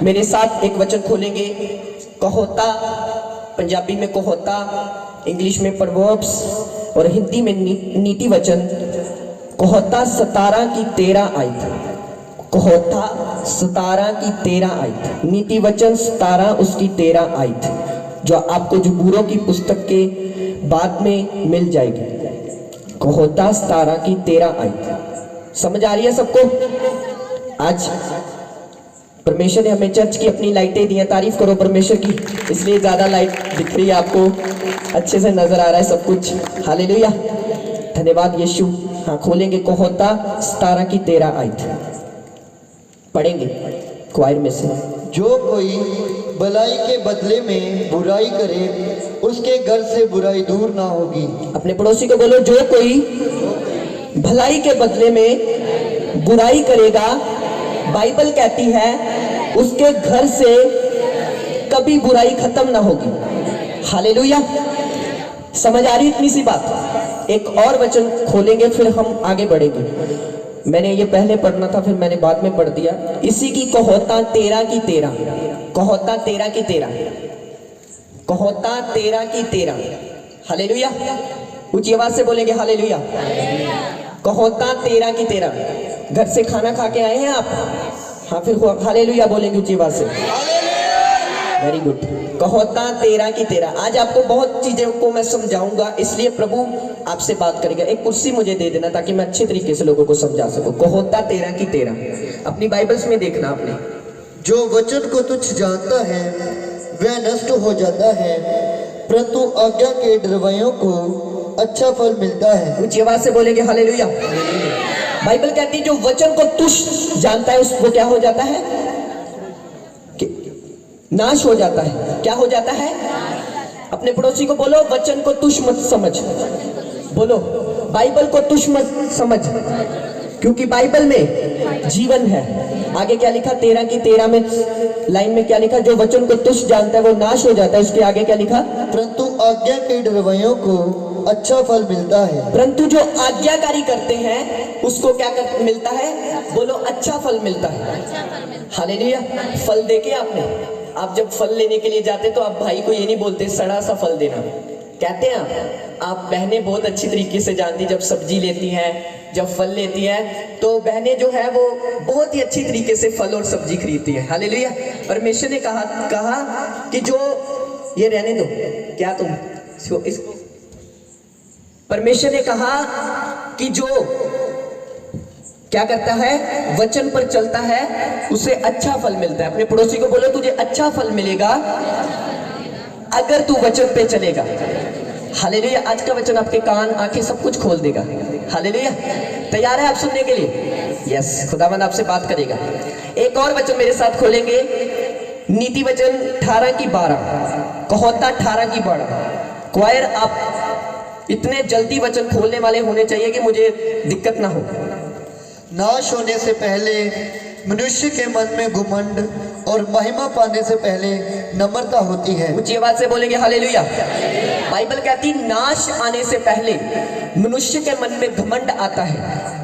मेरे साथ एक वचन खोलेंगे, कहोता, पंजाबी में कहोता, इंग्लिश में प्रवर्ब्स और हिंदी में नीति वचन। कहोता 17 की 13 आयत, कहोता 17 की 13 आयत, नीति वचन 17 उसकी 13 आयत, जो आपको जबूरों की पुस्तक के बाद में मिल जाएगी। कहोता 17 की 13 आयत। समझ आ रही है सबको? आज परमेश्वर ने हमें चर्च की अपनी लाइटें दी हैं, तारीफ करो परमेश्वर की, इसलिए ज्यादा लाइट दिख रही है आपको, अच्छे से नजर आ रहा है सब कुछ। हालेलुया, धन्यवाद यीशु। हाँ, खोलेंगे कहोता 17 की 13 आयत, पढ़ेंगे क्वायर में से। जो कोई भलाई के बदले में बुराई करे, उसके घर से बुराई दूर ना होगी। अपने पड़ोसी को बोलो, जो कोई भलाई के बदले में बुराई करेगा, बाइबल कहती है उसके घर से कभी बुराई खत्म ना होगी। हालेलुया, समझ आ रही इतनी सी बात? एक और वचन खोलेंगे फिर हम आगे बढ़ेंगे। मैंने ये पहले पढ़ना था, फिर मैंने बाद में पढ़ दिया। इसी की कहोता 13 की 13, कहोता 13 की 13, कहोता 13 की 13। हालेलुया, ऊंची आवाज से बोलेंगे हालेलुया। कहोता 13 की 13। घर से खाना खा के आए हैं आप? हाँ, फिर हालेलुया बोलेंगे ऊंची आवाज से। Very good. कहोता 13 की 13। आज आपको बहुत चीजों को मैं समझाऊंगा, इसलिए प्रभु आपसे बात करेगा। एक कुर्सी मुझे दे देना ताकि मैं अच्छे तरीके से लोगों को समझा सकूं। कहोता 13 की 13, अपनी बाइबल्स में देखना आपने। जो वचन को तुच्छ जानता है वह नष्ट हो जाता है, परंतु आज्ञा के डरवाइयों को अच्छा फल मिलता है। ऊंची आवाज से बोलेंगे हालेलुया। बाइबल कहती है जो वचन को तुच्छ जानता है उसको क्या हो जाता है? नाश हो जाता है। क्या हो जाता है? अपने पड़ोसी को बोलो, वचन को तुच्छ मत समझ। बोलो, बाइबल को तुच्छ मत समझ, क्योंकि बाइबल में जीवन है। आगे क्या लिखा? 13 की 13 में लाइन में क्या लिखा? जो वचन को तुच्छ जानता है वो नाश हो जाता है। उसके आगे क्या लिखा? परंतु आज्ञा के डरवाइयों को अच्छा फल मिलता है। परंतु जो आज्ञाकारी करते हैं उसको क्या मिलता है? बोलो, अच्छा फल मिलता है। हालेलुया। फल देके आपने, आप जब फल लेने के लिए जाते तो आप भाई को ये नहीं बोलते सड़ा सा फल देना, कहते हैं आप बहनें बहुत अच्छी तरीके से जानती, जब सब्जी लेती हैं, जब फल लेती हैं, तो बहनें जो है वो बहुत ही अच्छी तरीके से फल और सब्जी खरीदती हैं। हालेलुया। परमेश्वर ने कहा कि जो ये रहने दो, क्या तुम इस परमेश्वर ने कहा कि जो क्या करता है, वचन पर चलता है, उसे अच्छा फल मिलता है। अपने पड़ोसी को बोलो, तुझे अच्छा फल मिलेगा अगर तू वचन पे चलेगा। हालेलुया। आज का वचन आपके कान, आंखें, सब कुछ खोल देगा। हालेलुया। तैयार है आप सुनने के लिए? यस, खुदावंद आपसे बात करेगा। एक और वचन मेरे साथ खोलेंगे, नीति वचन 18 की 12, कहोता 18 की 12। क्वायर आप इतने जल्दी वचन खोलने वाले होने चाहिए कि मुझे दिक्कत ना हो। नाश होने से पहले मनुष्य के मन में घमंड और महिमा पाने से पहले नम्रता होती है। ऊंची आवाज से बोलेंगे हालेलुया। बाइबल कहती नाश आने से पहले मनुष्य के मन में घमंड आता है,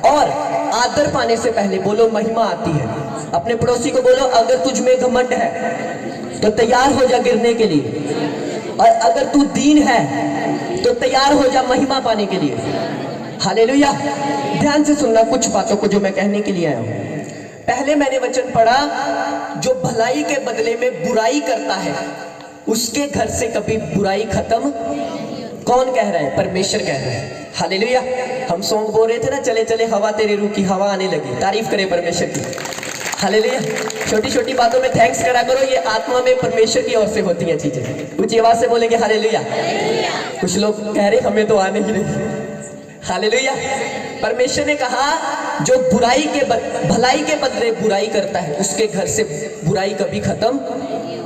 और आदर पाने से पहले बोलो महिमा आती है। अपने पड़ोसी को बोलो, अगर तुझ में घमंड है तो तैयार हो जा गिरने के लिए, और अगर तू दीन है तो तैयार हो जा महिमा पाने के लिए। हालेलुया। ध्यान से सुनना कुछ बातों को जो मैं कहने के लिए आया हूं। पहले मैंने वचन पढ़ा, जो भलाई के बदले में बुराई करता है उसके घर से कभी बुराई खत्म। कौन कह रहा है? परमेश्वर कह रहा है। हालेलुया। हम सॉन्ग बोल रहे थे ना, चले चले हवा तेरे रूह की हवा आने लगी। तारीफ करें परमेश्वर की। हालेलुया। छोटी छोटी बातों में थैंक्स करा करो, ये आत्मा में परमेश्वर की ओर से होती हैं चीजें। ऊंची आवाज से बोलेंगे हालेलुया। कुछ लोग कह रहे हमें तो आने ही नहीं। हालेलुया। परमेश्वर ने कहा जो भलाई के बदले बुराई करता है उसके घर से बुराई कभी खत्म।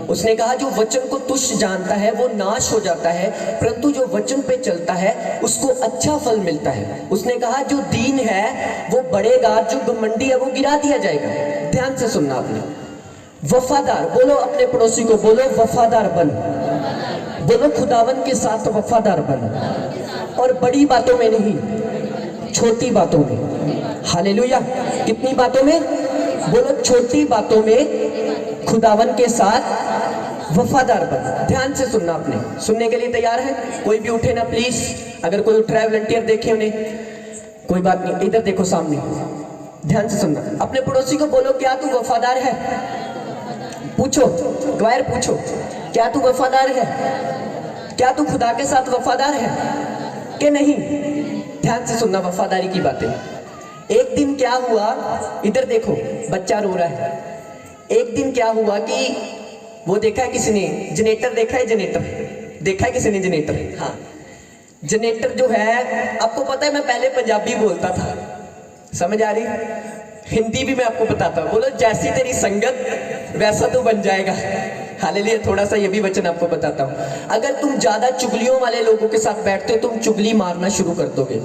उसने कहा जो वचन को तुच्छ जानता है वो नाश हो जाता है, परंतु जो वचन पे चलता है उसको अच्छा फल मिलता है। उसने कहा जो दीन है वो बढ़ेगा, जो घमंडी है वो गिरा दिया जाएगा। ध्यान से सुनना आपने। वफादार, बोलो अपने पड़ोसी को, बोलो वफादार बन। बोलो खुदावन के साथ वफादार बन, और बड़ी बातों में नहीं, छोटी बातों में। हालेलुया। कितनी बातों में? बोलो छोटी बातों में खुदावन के साथ वफादार बन। ध्यान से सुनना, आपने सुनने के लिए तैयार है? कोई भी उठे ना प्लीज। अगर कोई उठ रहा है वॉलंटियर देखे उन्हें, कोई बात नहीं, इधर देखो सामने, ध्यान से सुनना। अपने पड़ोसी को बोलो, क्या तू वफादार है? पूछो, गवार पूछो, क्या तू वफादार है? क्या तू खुदा के साथ वफादार है कि नहीं? ध्यान से सुनना वफादारी की बातें। एक दिन क्या हुआ, इधर देखो, बच्चा रो रहा है। एक दिन क्या हुआ कि वो देखा है किसी ने, जनरेटर देखा है? जनरेटर देखा है किसी ने? जनरेटर, हाँ, जनरेटर जो है, आपको पता है मैं पहले पंजाबी बोलता था, समझ आ रही? हिंदी भी मैं आपको बताता हूँ। बोलो, जैसी तेरी संगत वैसा तो बन जाएगा। हालेलुया। थोड़ा सा ये भी वचन आपको बताता हूँ। अगर तुम ज्यादा चुगलियों वाले लोगों के साथ बैठते हो, तुम चुगली मारना शुरू कर दोगे।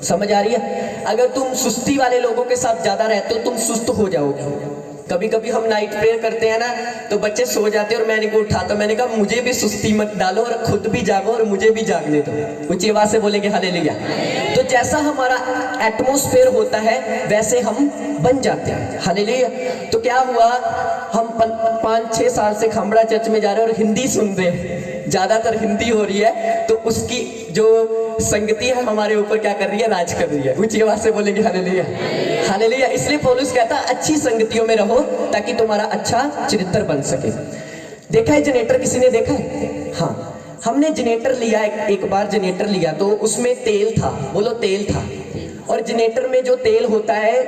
समझ आ रही है? अगर तुम सुस्ती वाले लोगों के साथ ज्यादा रहते हो, तुम सुस्त हो जाओगे। कभी कभी हम नाइट प्रेयर करते हैं ना, तो बच्चे सो जाते हैं और मैंने को उठाता, मैंने कहा मुझे भी सुस्ती मत डालो और खुद भी जागो और मुझे भी जागने दो। ऊंची आवाज से बोलेंगे हालेलुया। तो जैसा हमारा एटमॉस्फेयर होता है वैसे हम बन जाते हैं। हालेलुया। तो क्या हुआ, हम 5-6 साल से खामड़ा चर्च में जा रहे हैं और हिंदी सुन रहे हैं, ज्यादातर हिंदी हो रही है, तो उसकी जो संगति है हमारे ऊपर क्या कर रही है? राज कर रही है। ऊंची आवाज से बोलेंगे हालेलुया। हालेलुया। इसलिए पौलुस कहता है अच्छी संगतियों में रहो ताकि तुम्हारा अच्छा चरित्र बन सके। देखा है जनरेटर? किसी ने देखा है? हाँ, हमने जनरेटर लिया, एक बार जनरेटर लिया तो उसमें तेल था। बोलो, तेल था। और जनरेटर में जो तेल होता है,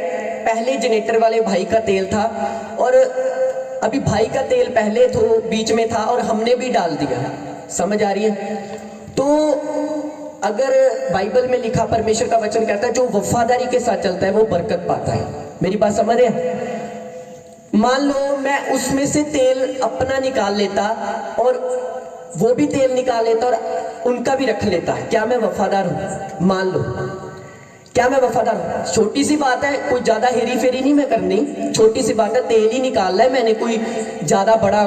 पहले जनरेटर वाले भाई का तेल था और अभी भाई का तेल पहले तो बीच में था और हमने भी डाल दिया। समझ आ रही है? तो अगर बाइबल में लिखा, परमेश्वर का वचन कहता है जो वफादारी के साथ चलता है वो बरकत पाता है। मेरी बात समझ रहे हैं? मान लो मैं उसमें से तेल अपना निकाल लेता और वो भी तेल निकाल लेता और उनका भी रख लेता, क्या मैं वफादार हूं? मान लो, क्या मैं वफादार हूं? छोटी सी बात है, कोई ज्यादा हेरी फेरी नहीं मैं करनी, छोटी सी बात है, तेल ही निकालना है मैंने, कोई ज्यादा बड़ा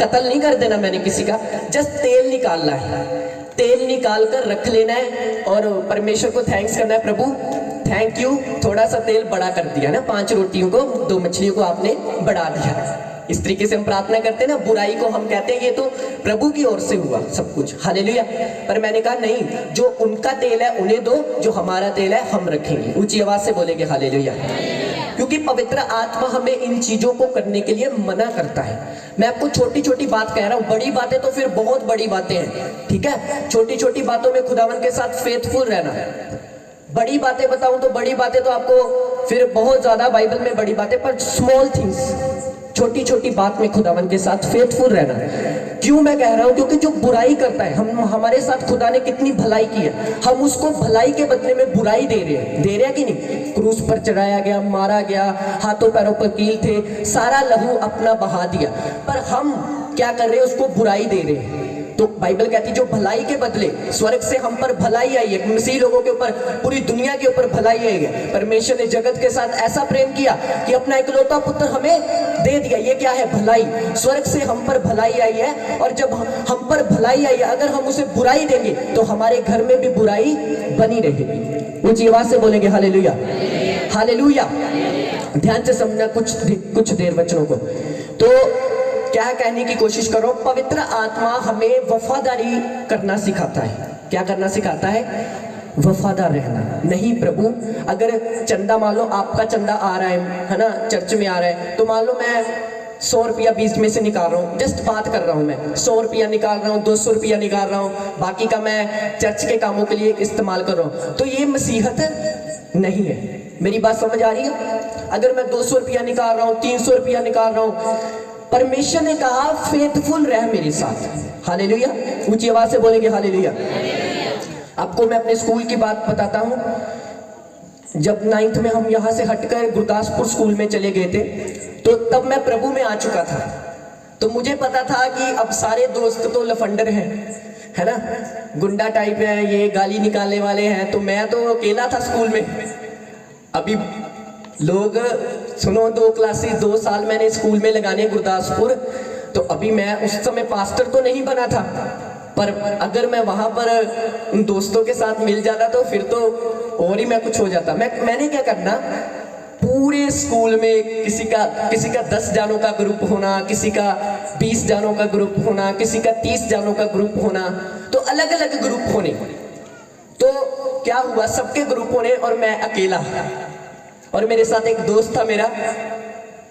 कत्ल नहीं कर देना मैंने किसी का, जस्ट तेल निकालना है। तेल निकाल कर रख लेना है और परमेश्वर को थैंक्स करना है, प्रभु थैंक यू, थोड़ा सा तेल बड़ा कर दिया ना, 5 रोटियों को 2 मछलियों को आपने बढ़ा दिया। इस तरीके से हम प्रार्थना करते हैं ना, बुराई को हम कहते हैं ये तो प्रभु की ओर से हुआ सब कुछ। हालेलुया। पर मैंने कहा नहीं, जो उनका तेल है उन्हें दो, जो हमारा तेल है हम रखेंगे। ऊंची आवाज से बोलेंगे हालेलुया। क्योंकि पवित्र आत्मा हमें इन चीजों को करने के लिए मना करता है। मैं आपको छोटी छोटी बात कह रहा हूँ, बड़ी बातें तो फिर बहुत बड़ी बातें हैं, ठीक है। छोटी छोटी बातों में खुदावन के साथ फेथफुल रहना है। बड़ी बातें बताऊं तो बड़ी बातें तो आपको फिर बहुत ज्यादा बाइबल में बड़ी बातें, पर स्मॉल थिंग्स, छोटी छोटी बात में खुदावन के साथ फेथफुल रहना। क्यों मैं कह रहा हूं? क्योंकि जो बुराई करता है, हमारे साथ खुदा ने कितनी भलाई की है, हम उसको भलाई के बदले में बुराई दे रहे हैं कि नहीं? क्रूस पर चढ़ाया गया, मारा गया, हाथों पैरों पर कील थे, सारा लहू अपना बहा दिया, पर हम क्या कर रहे हैं? उसको बुराई दे रहे हैं। तो बाइबल कहती है जो भलाई के बदले स्वर्ग से हम पर भलाई आई है, मसीह लोगों के ऊपर, पूरी दुनिया के ऊपर भलाई आई है। परमेश्वर ने जगत के साथ ऐसा प्रेम किया कि अपना इकलौता पुत्र हमें दे दिया। ये क्या है? भलाई। स्वर्ग से हम पर भलाई आई है, और जब हम पर भलाई आई है, अगर हम उसे बुराई देंगे तो हमारे घर में भी बुराई बनी रहेगी। ऊंची आवाज से बोलेंगे हालेलुया, हालेलुया। ध्यान से समझना कुछ देर वचनों को। तो क्या कहने की कोशिश करो, पवित्र आत्मा हमें वफादारी करना सिखाता है। क्या करना सिखाता है? वफादार रहना। नहीं प्रभु, अगर चंदा मान लो आपका चंदा आ रहा है ना, चर्च में आ रहा है, तो मान लो मैं 100 रुपया 20 में से निकाल रहा हूँ, जस्ट बात कर रहा हूँ, मैं 100 रुपया निकाल रहा हूँ, 200 रुपया निकाल रहा हूँ, बाकी का मैं चर्च के कामों के लिए इस्तेमाल कर रहा हूँ, तो ये मसीहत नहीं है। मेरी बात समझ आ रही है? अगर मैं 200 रुपया निकाल रहा हूँ, 300 रुपया निकाल रहा हूँ, परमेश्वर ने कहा फेथफुल रह मेरे साथ। हालेलुया। ऊंची आवाज से बोलेंगे हालेलुया। आपको मैं अपने स्कूल की बात बताता हूँ। जब 9th में हम यहाँ से हटकर गुरदासपुर स्कूल में चले गए थे, तो तब मैं प्रभु में आ चुका था। तो मुझे पता था कि अब सारे दोस्त तो लफंडर हैं, है ना, गुंडा टाइप है, ये गाली निकालने वाले हैं, तो मैं तो अकेला था स्कूल में। अभी लोग सुनो, 2 क्लासेस 2 साल मैंने स्कूल में लगाने गुरदासपुर, तो अभी मैं उस समय पास्टर तो नहीं बना था, पर अगर मैं वहां पर उन दोस्तों के साथ मिल जाता तो फिर तो और ही मैं कुछ हो जाता। मैंने क्या करना, पूरे स्कूल में किसी का 10 जानों का ग्रुप होना, किसी का 20 जानों का ग्रुप होना, किसी का 30 जानों का ग्रुप होना, तो अलग अलग ग्रुप होने। तो क्या हुआ, सबके ग्रुप होने और मैं अकेला, और मेरे साथ एक दोस्त था मेरा,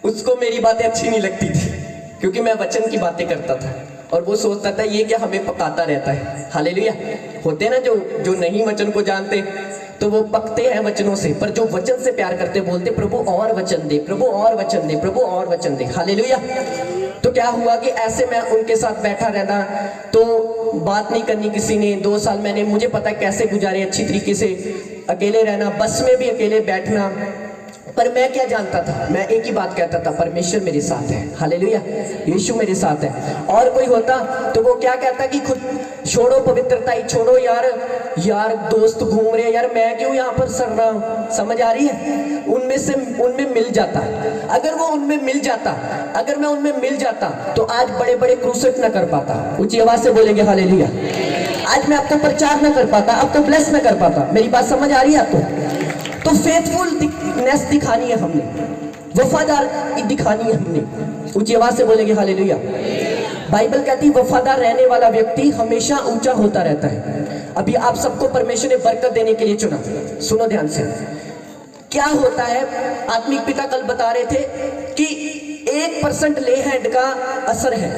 उसको मेरी बातें अच्छी नहीं लगती थी क्योंकि मैं वचन की बातें करता था और वो सोचता था ये क्या हमें पकाता रहता है। हालेलुया। होते ना जो नहीं वचन को जानते तो वो पकते हैं वचनों से, पर जो वचन से प्यार करते बोलते प्रभु और वचन दे, प्रभु और वचन दे, प्रभु और वचन दे। हालेलुया। तो क्या हुआ कि ऐसे मैं उनके साथ बैठा रहता, तो बात नहीं करनी किसी ने। 2 साल मैंने, मुझे पता कैसे गुजारे अच्छी तरीके से, अकेले रहना, बस में भी अकेले बैठना। पर मैं क्या जानता था, मैं एक ही बात कहता था, परमेश्वर मेरे साथ है। हालेलुया। यीशु मेरे साथ है। और कोई होता तो वो क्या कहता कि खुद छोड़ो पवित्रता ही, छोड़ो यार दोस्त घूम रहे हैं, यार मैं क्यों यहाँ पर सड़ रहा हूँ। समझ आ रही है। उनमें मिल जाता, अगर वो उनमें मिल जाता, अगर मैं उनमें मिल जाता तो आज बड़े बड़े क्रूसेट ना कर पाता। ऊंची आवाज से बोलेंगे हालेलुया। आज मैं आपको प्रचार ना कर पाता, आपको ब्लेस ना कर पाता। मेरी बात समझ आ रही है आपको? तो फेथफुलनेस दिखानी है हमने, वफादार दिखानी है हमने। ऊंची आवाज से बोलेंगे हालेलुया। बाइबल कहती है वफादार रहने वाला व्यक्ति हमेशा ऊंचा होता रहता है। अभी आप सबको परमेश्वर ने बरकत देने के लिए चुना। सुनो ध्यान से, क्या होता है, आत्मिक पिता कल बता रहे थे कि 1% ले हैंड का असर है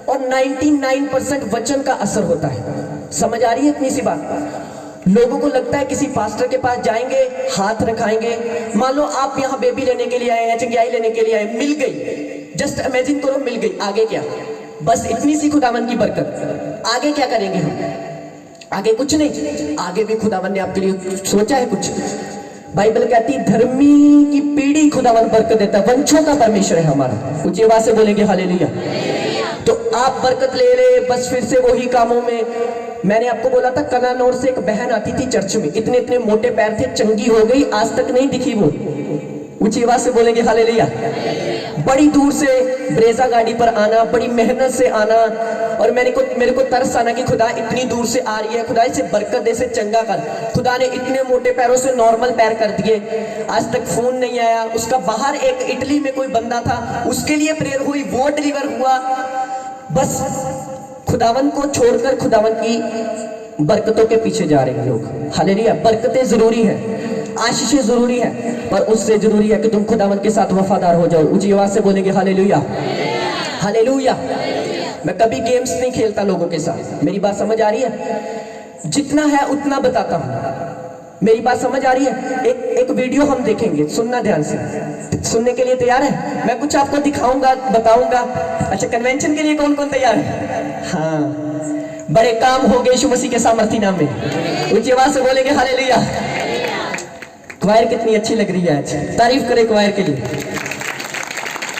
और 99% वचन का असर होता है। समझ आ रही है इतनी सी बात? लोगों को लगता है किसी पास्टर के पास जाएंगे, हाथ रखाएंगे, मान लो आप यहाँ बेबी लेने के लिए आए हैं, चंगियाई लेने के लिए आए, मिल गई, जस्ट इमेजिन करो मिल गई, आगे क्या? बस इतनी सी खुदावन की बरकत। आगे क्या करेंगे हम? आगे कुछ नहीं, आगे भी खुदावन ने आपके लिए सोचा है कुछ। बाइबल कहती है धर्मी की पीढ़ी खुदावन बरकत देता है, वंशों का परमेश्वर है हमारा। ऊंची आवाज से बोलेंगे हालेलुया। तो आप बरकत ले रहे, बस फिर से वही कामों में। मैंने आपको बोला था कनानौर से एक बहन आती थी चर्च में, इतने इतने मोटे पैर थे, चंगी हो गई, आज तक नहीं दिखी वो। ऊंची आवाज से बोलेंगे हालेलुया। बड़ी दूर से ब्रेजा गाड़ी पर आना, बड़ी मेहनत से आना, और मेरे को तरस आना कि खुदा इतनी दूर से आ रही है, खुदा इसे बरकत दे, से चंगा कर। खुदा ने इतने मोटे पैरों से नॉर्मल पैर कर दिए। आज तक फोन नहीं आया उसका। बाहर एक इटली में कोई बंदा था, उसके लिए प्रेयर हुई, वो डिलीवर हुआ। बस खुदावन को छोड़कर खुदावन की बरकतों के पीछे जा रहे हैं लोग। हालेलुया। बरकतें जरूरी है, आशीषें जरूरी है, पर उससे जरूरी है कि तुम खुदावन के साथ वफादार हो जाओ। ऊंची आवाज से बोलेंगे हालेलुया। हालेलुया। मैं कभी गेम्स नहीं खेलता लोगों के साथ। मेरी बात समझ आ रही है? जितना है उतना बताता हूं। मेरी बात समझ आ रही है? एक वीडियो हम देखेंगे, सुनना ध्यान से। सुनने के लिए तैयार है? मैं कुछ आपको दिखाऊंगा, बताऊंगा। अच्छा, कन्वेंशन के लिए कौन कौन तैयार है? हाँ, बड़े काम हो गए यीशु मसीह के सामर्थी नाम में। ऊंची आवाज से बोलेंगे हालेलुया। क्वायर कितनी अच्छी लग रही है आज, तारीफ करें क्वायर के लिए।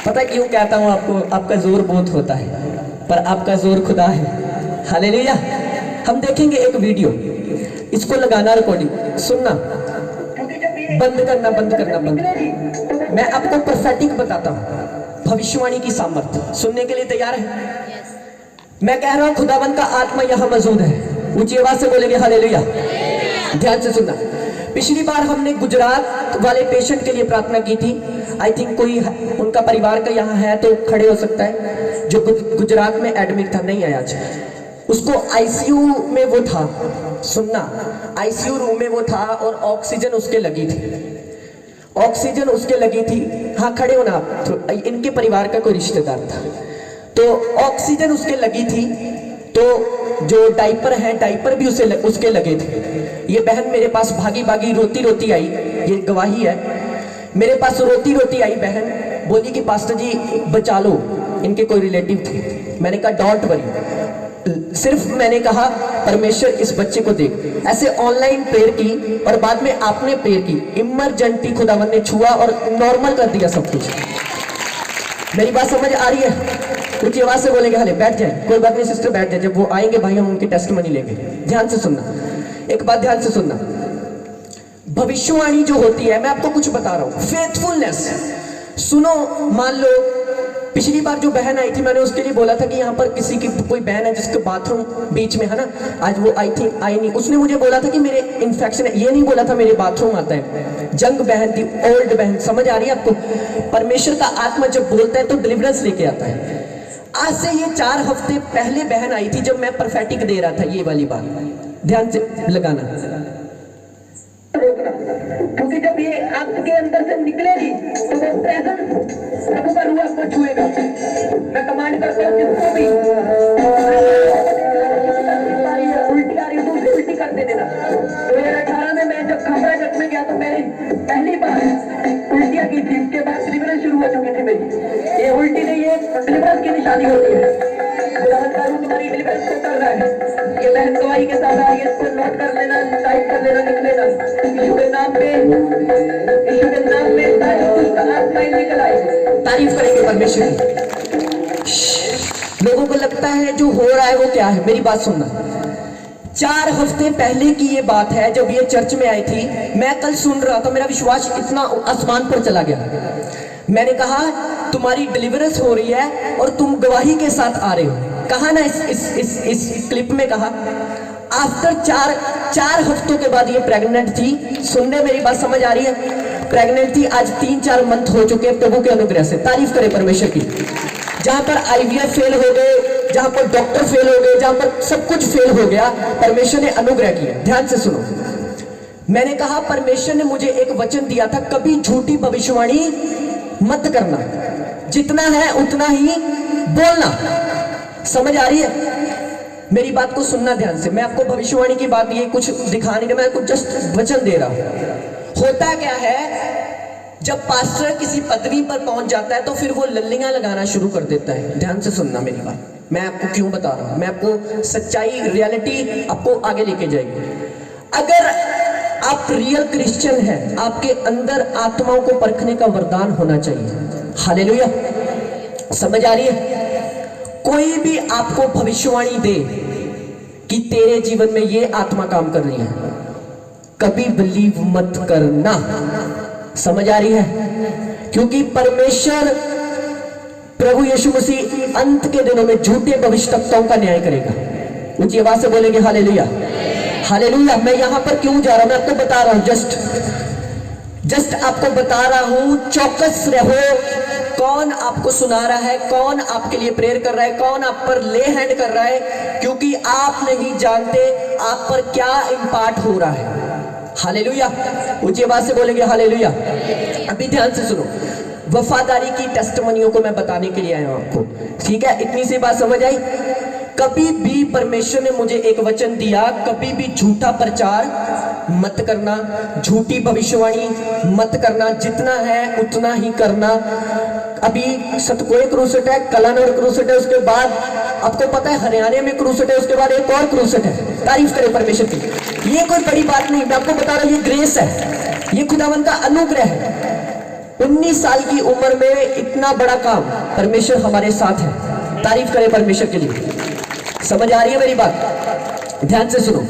पता क्यों कहता हूं आपको? आपका जोर बहुत होता है पर आपका जोर खुदा है। हालेलुया। हम देखेंगे एक वीडियो, इसको लगाना रिकॉर्डिंग, सुनना, बंद करना, बंद करना, बंद। मैं आपको प्रोफेटिक बताता हूं, भविष्यवाणी की सामर्थ्य। सुनने के लिए तैयार है? मैं कह रहा हूं खुदावन का आत्मा यहां मौजूद है। ऊंची आवाज से बोलेंगे हालेलुया। ध्यान से सुनना। पिछली बार हमने गुजरात वाले पेशेंट के लिए प्रार्थना की थी। आई थिंक कोई उनका परिवार का यहाँ है तो खड़े हो सकता है, जो गुजरात में एडमिट था, नहीं आया आज। उसको आईसीयू में वो था, सुनना, आईसीयू रूम में वो था और ऑक्सीजन उसके लगी थी, ऑक्सीजन उसके लगी थी। हाँ, खड़े हो ना आप। इनके परिवार का कोई रिश्तेदार था, तो ऑक्सीजन उसके लगी थी, तो जो डाइपर है, डाइपर भी उसके लगे थे। ये बहन मेरे पास भागी भागी रोती रोती आई, ये गवाही है। मेरे पास रोती रोती आई बहन, बोली कि पास्टर जी बचा लो, इनके कोई रिलेटिव थे। मैंने कहा डोंट वरी, सिर्फ मैंने कहा परमेश्वर इस बच्चे को देख। ऐसे ऑनलाइन प्रेयर की और बाद में आपने प्रेयर की, इमरजेंसी खुदावन ने छुआ और नॉर्मल कर दिया सब कुछ। मेरी बात समझ आ रही है? ऊंची आवाज से बोलेंगे हाले। बैठ जाए, कोई बात नहीं सिस्टर, बैठ जाए। जब वो आएंगे भाई हम उनकी टेस्टमनी लेंगे। ध्यान से सुनना, एक बात ध्यान से सुनना। भविष्यवाणी जो होती है, मैं आपको कुछ बता रहा हूं, फेथफुलनेस। सुनो, मान लो पिछली बार जो बहन आई थी मैंने उसके लिए बोला था कि यहाँ पर किसी की कोई बहन है जिसके बाथरूम बीच में है ना, आज वो आई थी आई नहीं, उसने मुझे बोला था कि मेरे इन्फेक्शन है, ये नहीं बोला था मेरे बाथरूम आता है। जंग बहन थी, ओल्ड बहन, समझ आ रही है आपको? परमेश्वर का आत्मा जब बोलता है तो डिलीवरेंस लेके आता है। आज से ये 4 हफ्ते पहले बहन आई थी जब मैं परफेटिक दे रहा था, ये वाली बात ध्यान से लगाना, क्योंकि जब ये आपके अंदर से निकलेगी तो वो प्रेजेंस प्रभु का रूह आपको छुएगा। मैं कमांड करता हूँ जिसको भी उल्टी आ रही है तो उसे उल्टी कर देना। 2018 में मैं जब खबरा जग में गया तो मैंने पहली बार उल्टियाँ की थी, उसके बाद डिलीवरेंस शुरू हो चुकी थी मेरी। ये उल्टी नहीं, ये डिलीवरेंस की निशानी होती है। तुम्हारी डिलीवरेंस को कर रहा है। ये बहन गवाही के साथ आ रही है, इसको नोट कर लेना, टाइप कर लेना, लिख लेना। यीशु के नाम में आत्मा ही निकल आए। तारीफ करेंगे परमेश्वर की। लोगों को लगता है जो हो रहा है वो क्या है, मेरी बात सुनना। 4 हफ्ते पहले की ये बात है जब ये चर्च में आई थी। मैं कल सुन रहा था, मेरा विश्वास इतना आसमान पर चला गया। मैंने कहा तुम्हारी डिलीवरेंस हो रही है और तुम गवाही के साथ आ रहे हो। कहा ना इस क्लिप में कहा आफ्टर 4 हफ्तों के बाद ये प्रेग्नेंट थी। सुनने मेरी बात समझ आ रही है? प्रेग्नेंट थी, आज 3-4 मंथ हो चुके हैं प्रभु के अनुग्रह से। तारीफ करे परमेश्वर की। जहां पर IVF फेल हो गए, जहां पर डॉक्टर फेल हो गए, जहां पर सब कुछ फेल हो गया, परमेश्वर ने अनुग्रह किया। ध्यान से सुनो, मैंने कहा परमेश्वर ने मुझे एक वचन दिया था, कभी झूठी भविष्यवाणी मत करना, जितना है उतना ही बोलना। समझ आ रही है? मेरी बात को सुनना ध्यान से। मैं आपको भविष्यवाणी की बात ये कुछ दिखा नहीं रहा, मैं आपको जस्ट वचन दे रहा हूं। होता क्या है, जब पास्टर किसी पदवी पर पहुंच जाता है तो फिर वो लल्लियां लगाना शुरू कर देता है। ध्यान से सुनना मेरी बात, मैं आपको क्यों बता रहा हूं, मैं आपको सच्चाई, रियलिटी आपको आगे लेके जाएगी। अगर आप रियल क्रिश्चियन हैं, आपके अंदर आत्माओं को परखने का वरदान होना चाहिए। हालेलुया, समझ आ रही है? कोई भी आपको भविष्यवाणी दे कि तेरे जीवन में ये आत्मा काम कर रही है, कभी बिलीव मत करना। समझ आ रही है? क्योंकि परमेश्वर प्रभु यीशु मसीह अंत के दिनों में झूठे भविष्यवक्ताओं का न्याय करेगा। ऊंची आवाज से बोलेंगे हालेलुया, हालेलुया। मैं यहां पर क्यों जा रहा हूं, मैं आपको बता रहा हूं, जस्ट आपको बता रहा हूं। चौकस रहो, कौन आपको सुना रहा है, कौन आपके लिए प्रेयर कर रहा है, कौन आप पर ले हैंड कर रहा है, क्योंकि आप नहीं जानते आप पर क्या इम्पार्ट हो रहा है। हालेलुया, ऊंची आवाज से बोलेंगे हालेलुया। अभी ध्यान से सुनो, वफादारी की टेस्टिमोनियों को मैं बताने के लिए आया हूं आपको, ठीक है? इतनी सी बात समझ आई? कभी भी परमेश्वर ने मुझे एक वचन दिया, कभी भी झूठा प्रचार मत करना, झूठी भविष्यवाणी मत करना, जितना है उतना ही करना। अभी सतकोए क्रूसेट है, कलानौर क्रूसेट है, उसके बाद आपको पता है हरियाणा में क्रूसेट है, उसके बाद एक और क्रूसेट है। तारीफ करे परमेश्वर की। ये कोई बड़ी बात नहीं, मैं आपको बता रहा हूं, ये ग्रेस है, ये खुदावन का अनुग्रह है। 19 साल की उम्र में इतना बड़ा काम, परमेश्वर हमारे साथ है। तारीफ करे परमेश्वर के लिए। समझ आ रही है मेरी बात? ध्यान से सुनो,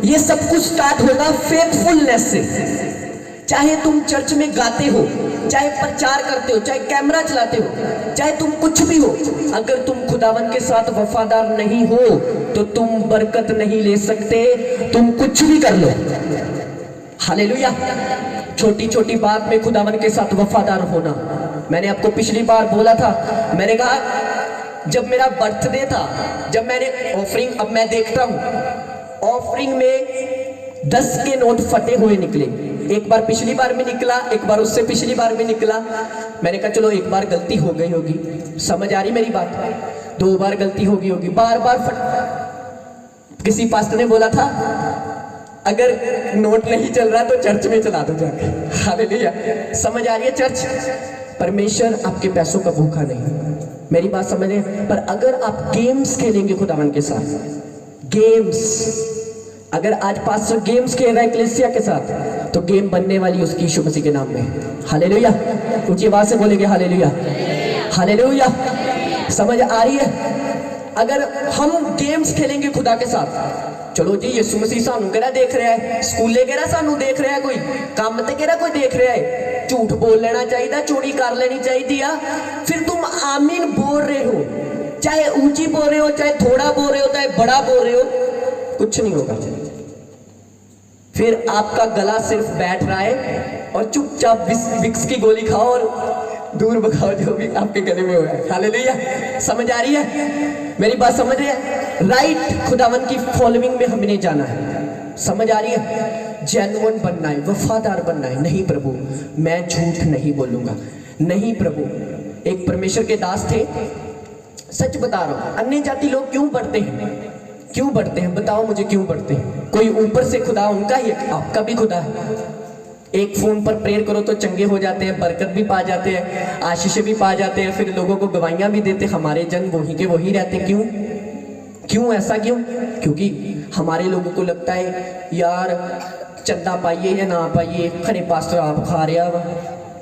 ये सब कुछ स्टार्ट होगा फेथफुलनेस से। चाहे तुम चर्च में गाते हो, चाहे प्रचार करते हो, चाहे कैमरा चलाते हो, चाहे तुम कुछ भी हो, अगर तुम खुदावन के साथ वफादार नहीं हो तो तुम बरकत नहीं ले सकते। तुम कुछ भी कर लो। हालेलुया। छोटी छोटी बात में खुदावन के साथ वफादार होना। मैंने आपको पिछली बार बोला था, मैंने कहा जब मेरा बर्थडे था, जब मैंने ऑफरिंग, अब मैं देखता हूं ऑफरिंग में 10 के नोट फटे हुए निकले। एक बार पिछली बार में निकला, एक बार उससे पिछली बार में निकला। मैंने कहा चलो एक बार गलती हो गई होगी। समझ आ रही मेरी बात? 2 बार गलती होगी बार बार फट। किसी पास्टर ने बोला था अगर नोट नहीं चल रहा तो चर्च में चला दो जाके। हालेलुया। समझ आ रही है चर्च? परमेश्वर आपके पैसों का भूखा नहीं, मेरी बात समझे? पर अगर आप गेम्स खेलेंगे खुदावन के साथ, गेम्स, अगर आज पास्टर गेम्स खेल रहा है कलीसिया के साथ, तो गेम बनने वाली उसकी यीशु मसीह के नाम में। हालेलुया। ऊंची आवाज से बोलेंगे हालेलुया, हालेलुया। समझ आ रही है? अगर हम गेम्स खेलेंगे खुदा के साथ, चलो जी यीशु मसीह सानू केड़ा देख रहा है, स्कूले केड़ा सानू देख रहा है, कोई काम ते केड़ा कोई देख रहा है, झूठ बोल लेना चाहिए, चोरी कर लेनी चाहिए आ, फिर तुम आमीन बोल रहे हो, चाहे ऊंची बोल रहे हो, चाहे थोड़ा बोल रहे हो, चाहे बड़ा बोल रहे हो, कुछ नहीं होगा। फिर आपका गला सिर्फ बैठ रहा है और चुपचाप विक्स की गोली खाओ और दूर भगाओ जो भी आपके गले में हुआ है। हालेलुया, समझ आ रही है मेरी बात? समझ रहे हैं? राइट, खुदावन की फॉलोइंग में हमने जाना है। समझ आ रही है? जेन्युइन बनना है, वफादार बनना है। नहीं प्रभु मैं झूठ नहीं बोलूंगा, नहीं प्रभु। एक परमेश्वर के दास थे, सच बता रहा हूं, अन्य जाति लोग क्यों बढ़ते हैं? क्यों बढ़ते हैं? बताओ मुझे क्यों बढ़ते हैं? कोई ऊपर से खुदा उनका ही, आपका भी खुदा है। एक फोन पर प्रेयर करो तो चंगे हो जाते हैं, बरकत भी पा जाते हैं, आशीष भी पा जाते हैं, फिर लोगों को गवाहियां भी देते। हमारे जन वही के वही रहते। क्यों? क्यों ऐसा क्यों? क्योंकि हमारे लोगों को लगता है यार चंदा पाइए या ना पाइए, खरे पास्टर आप खा रहा वा,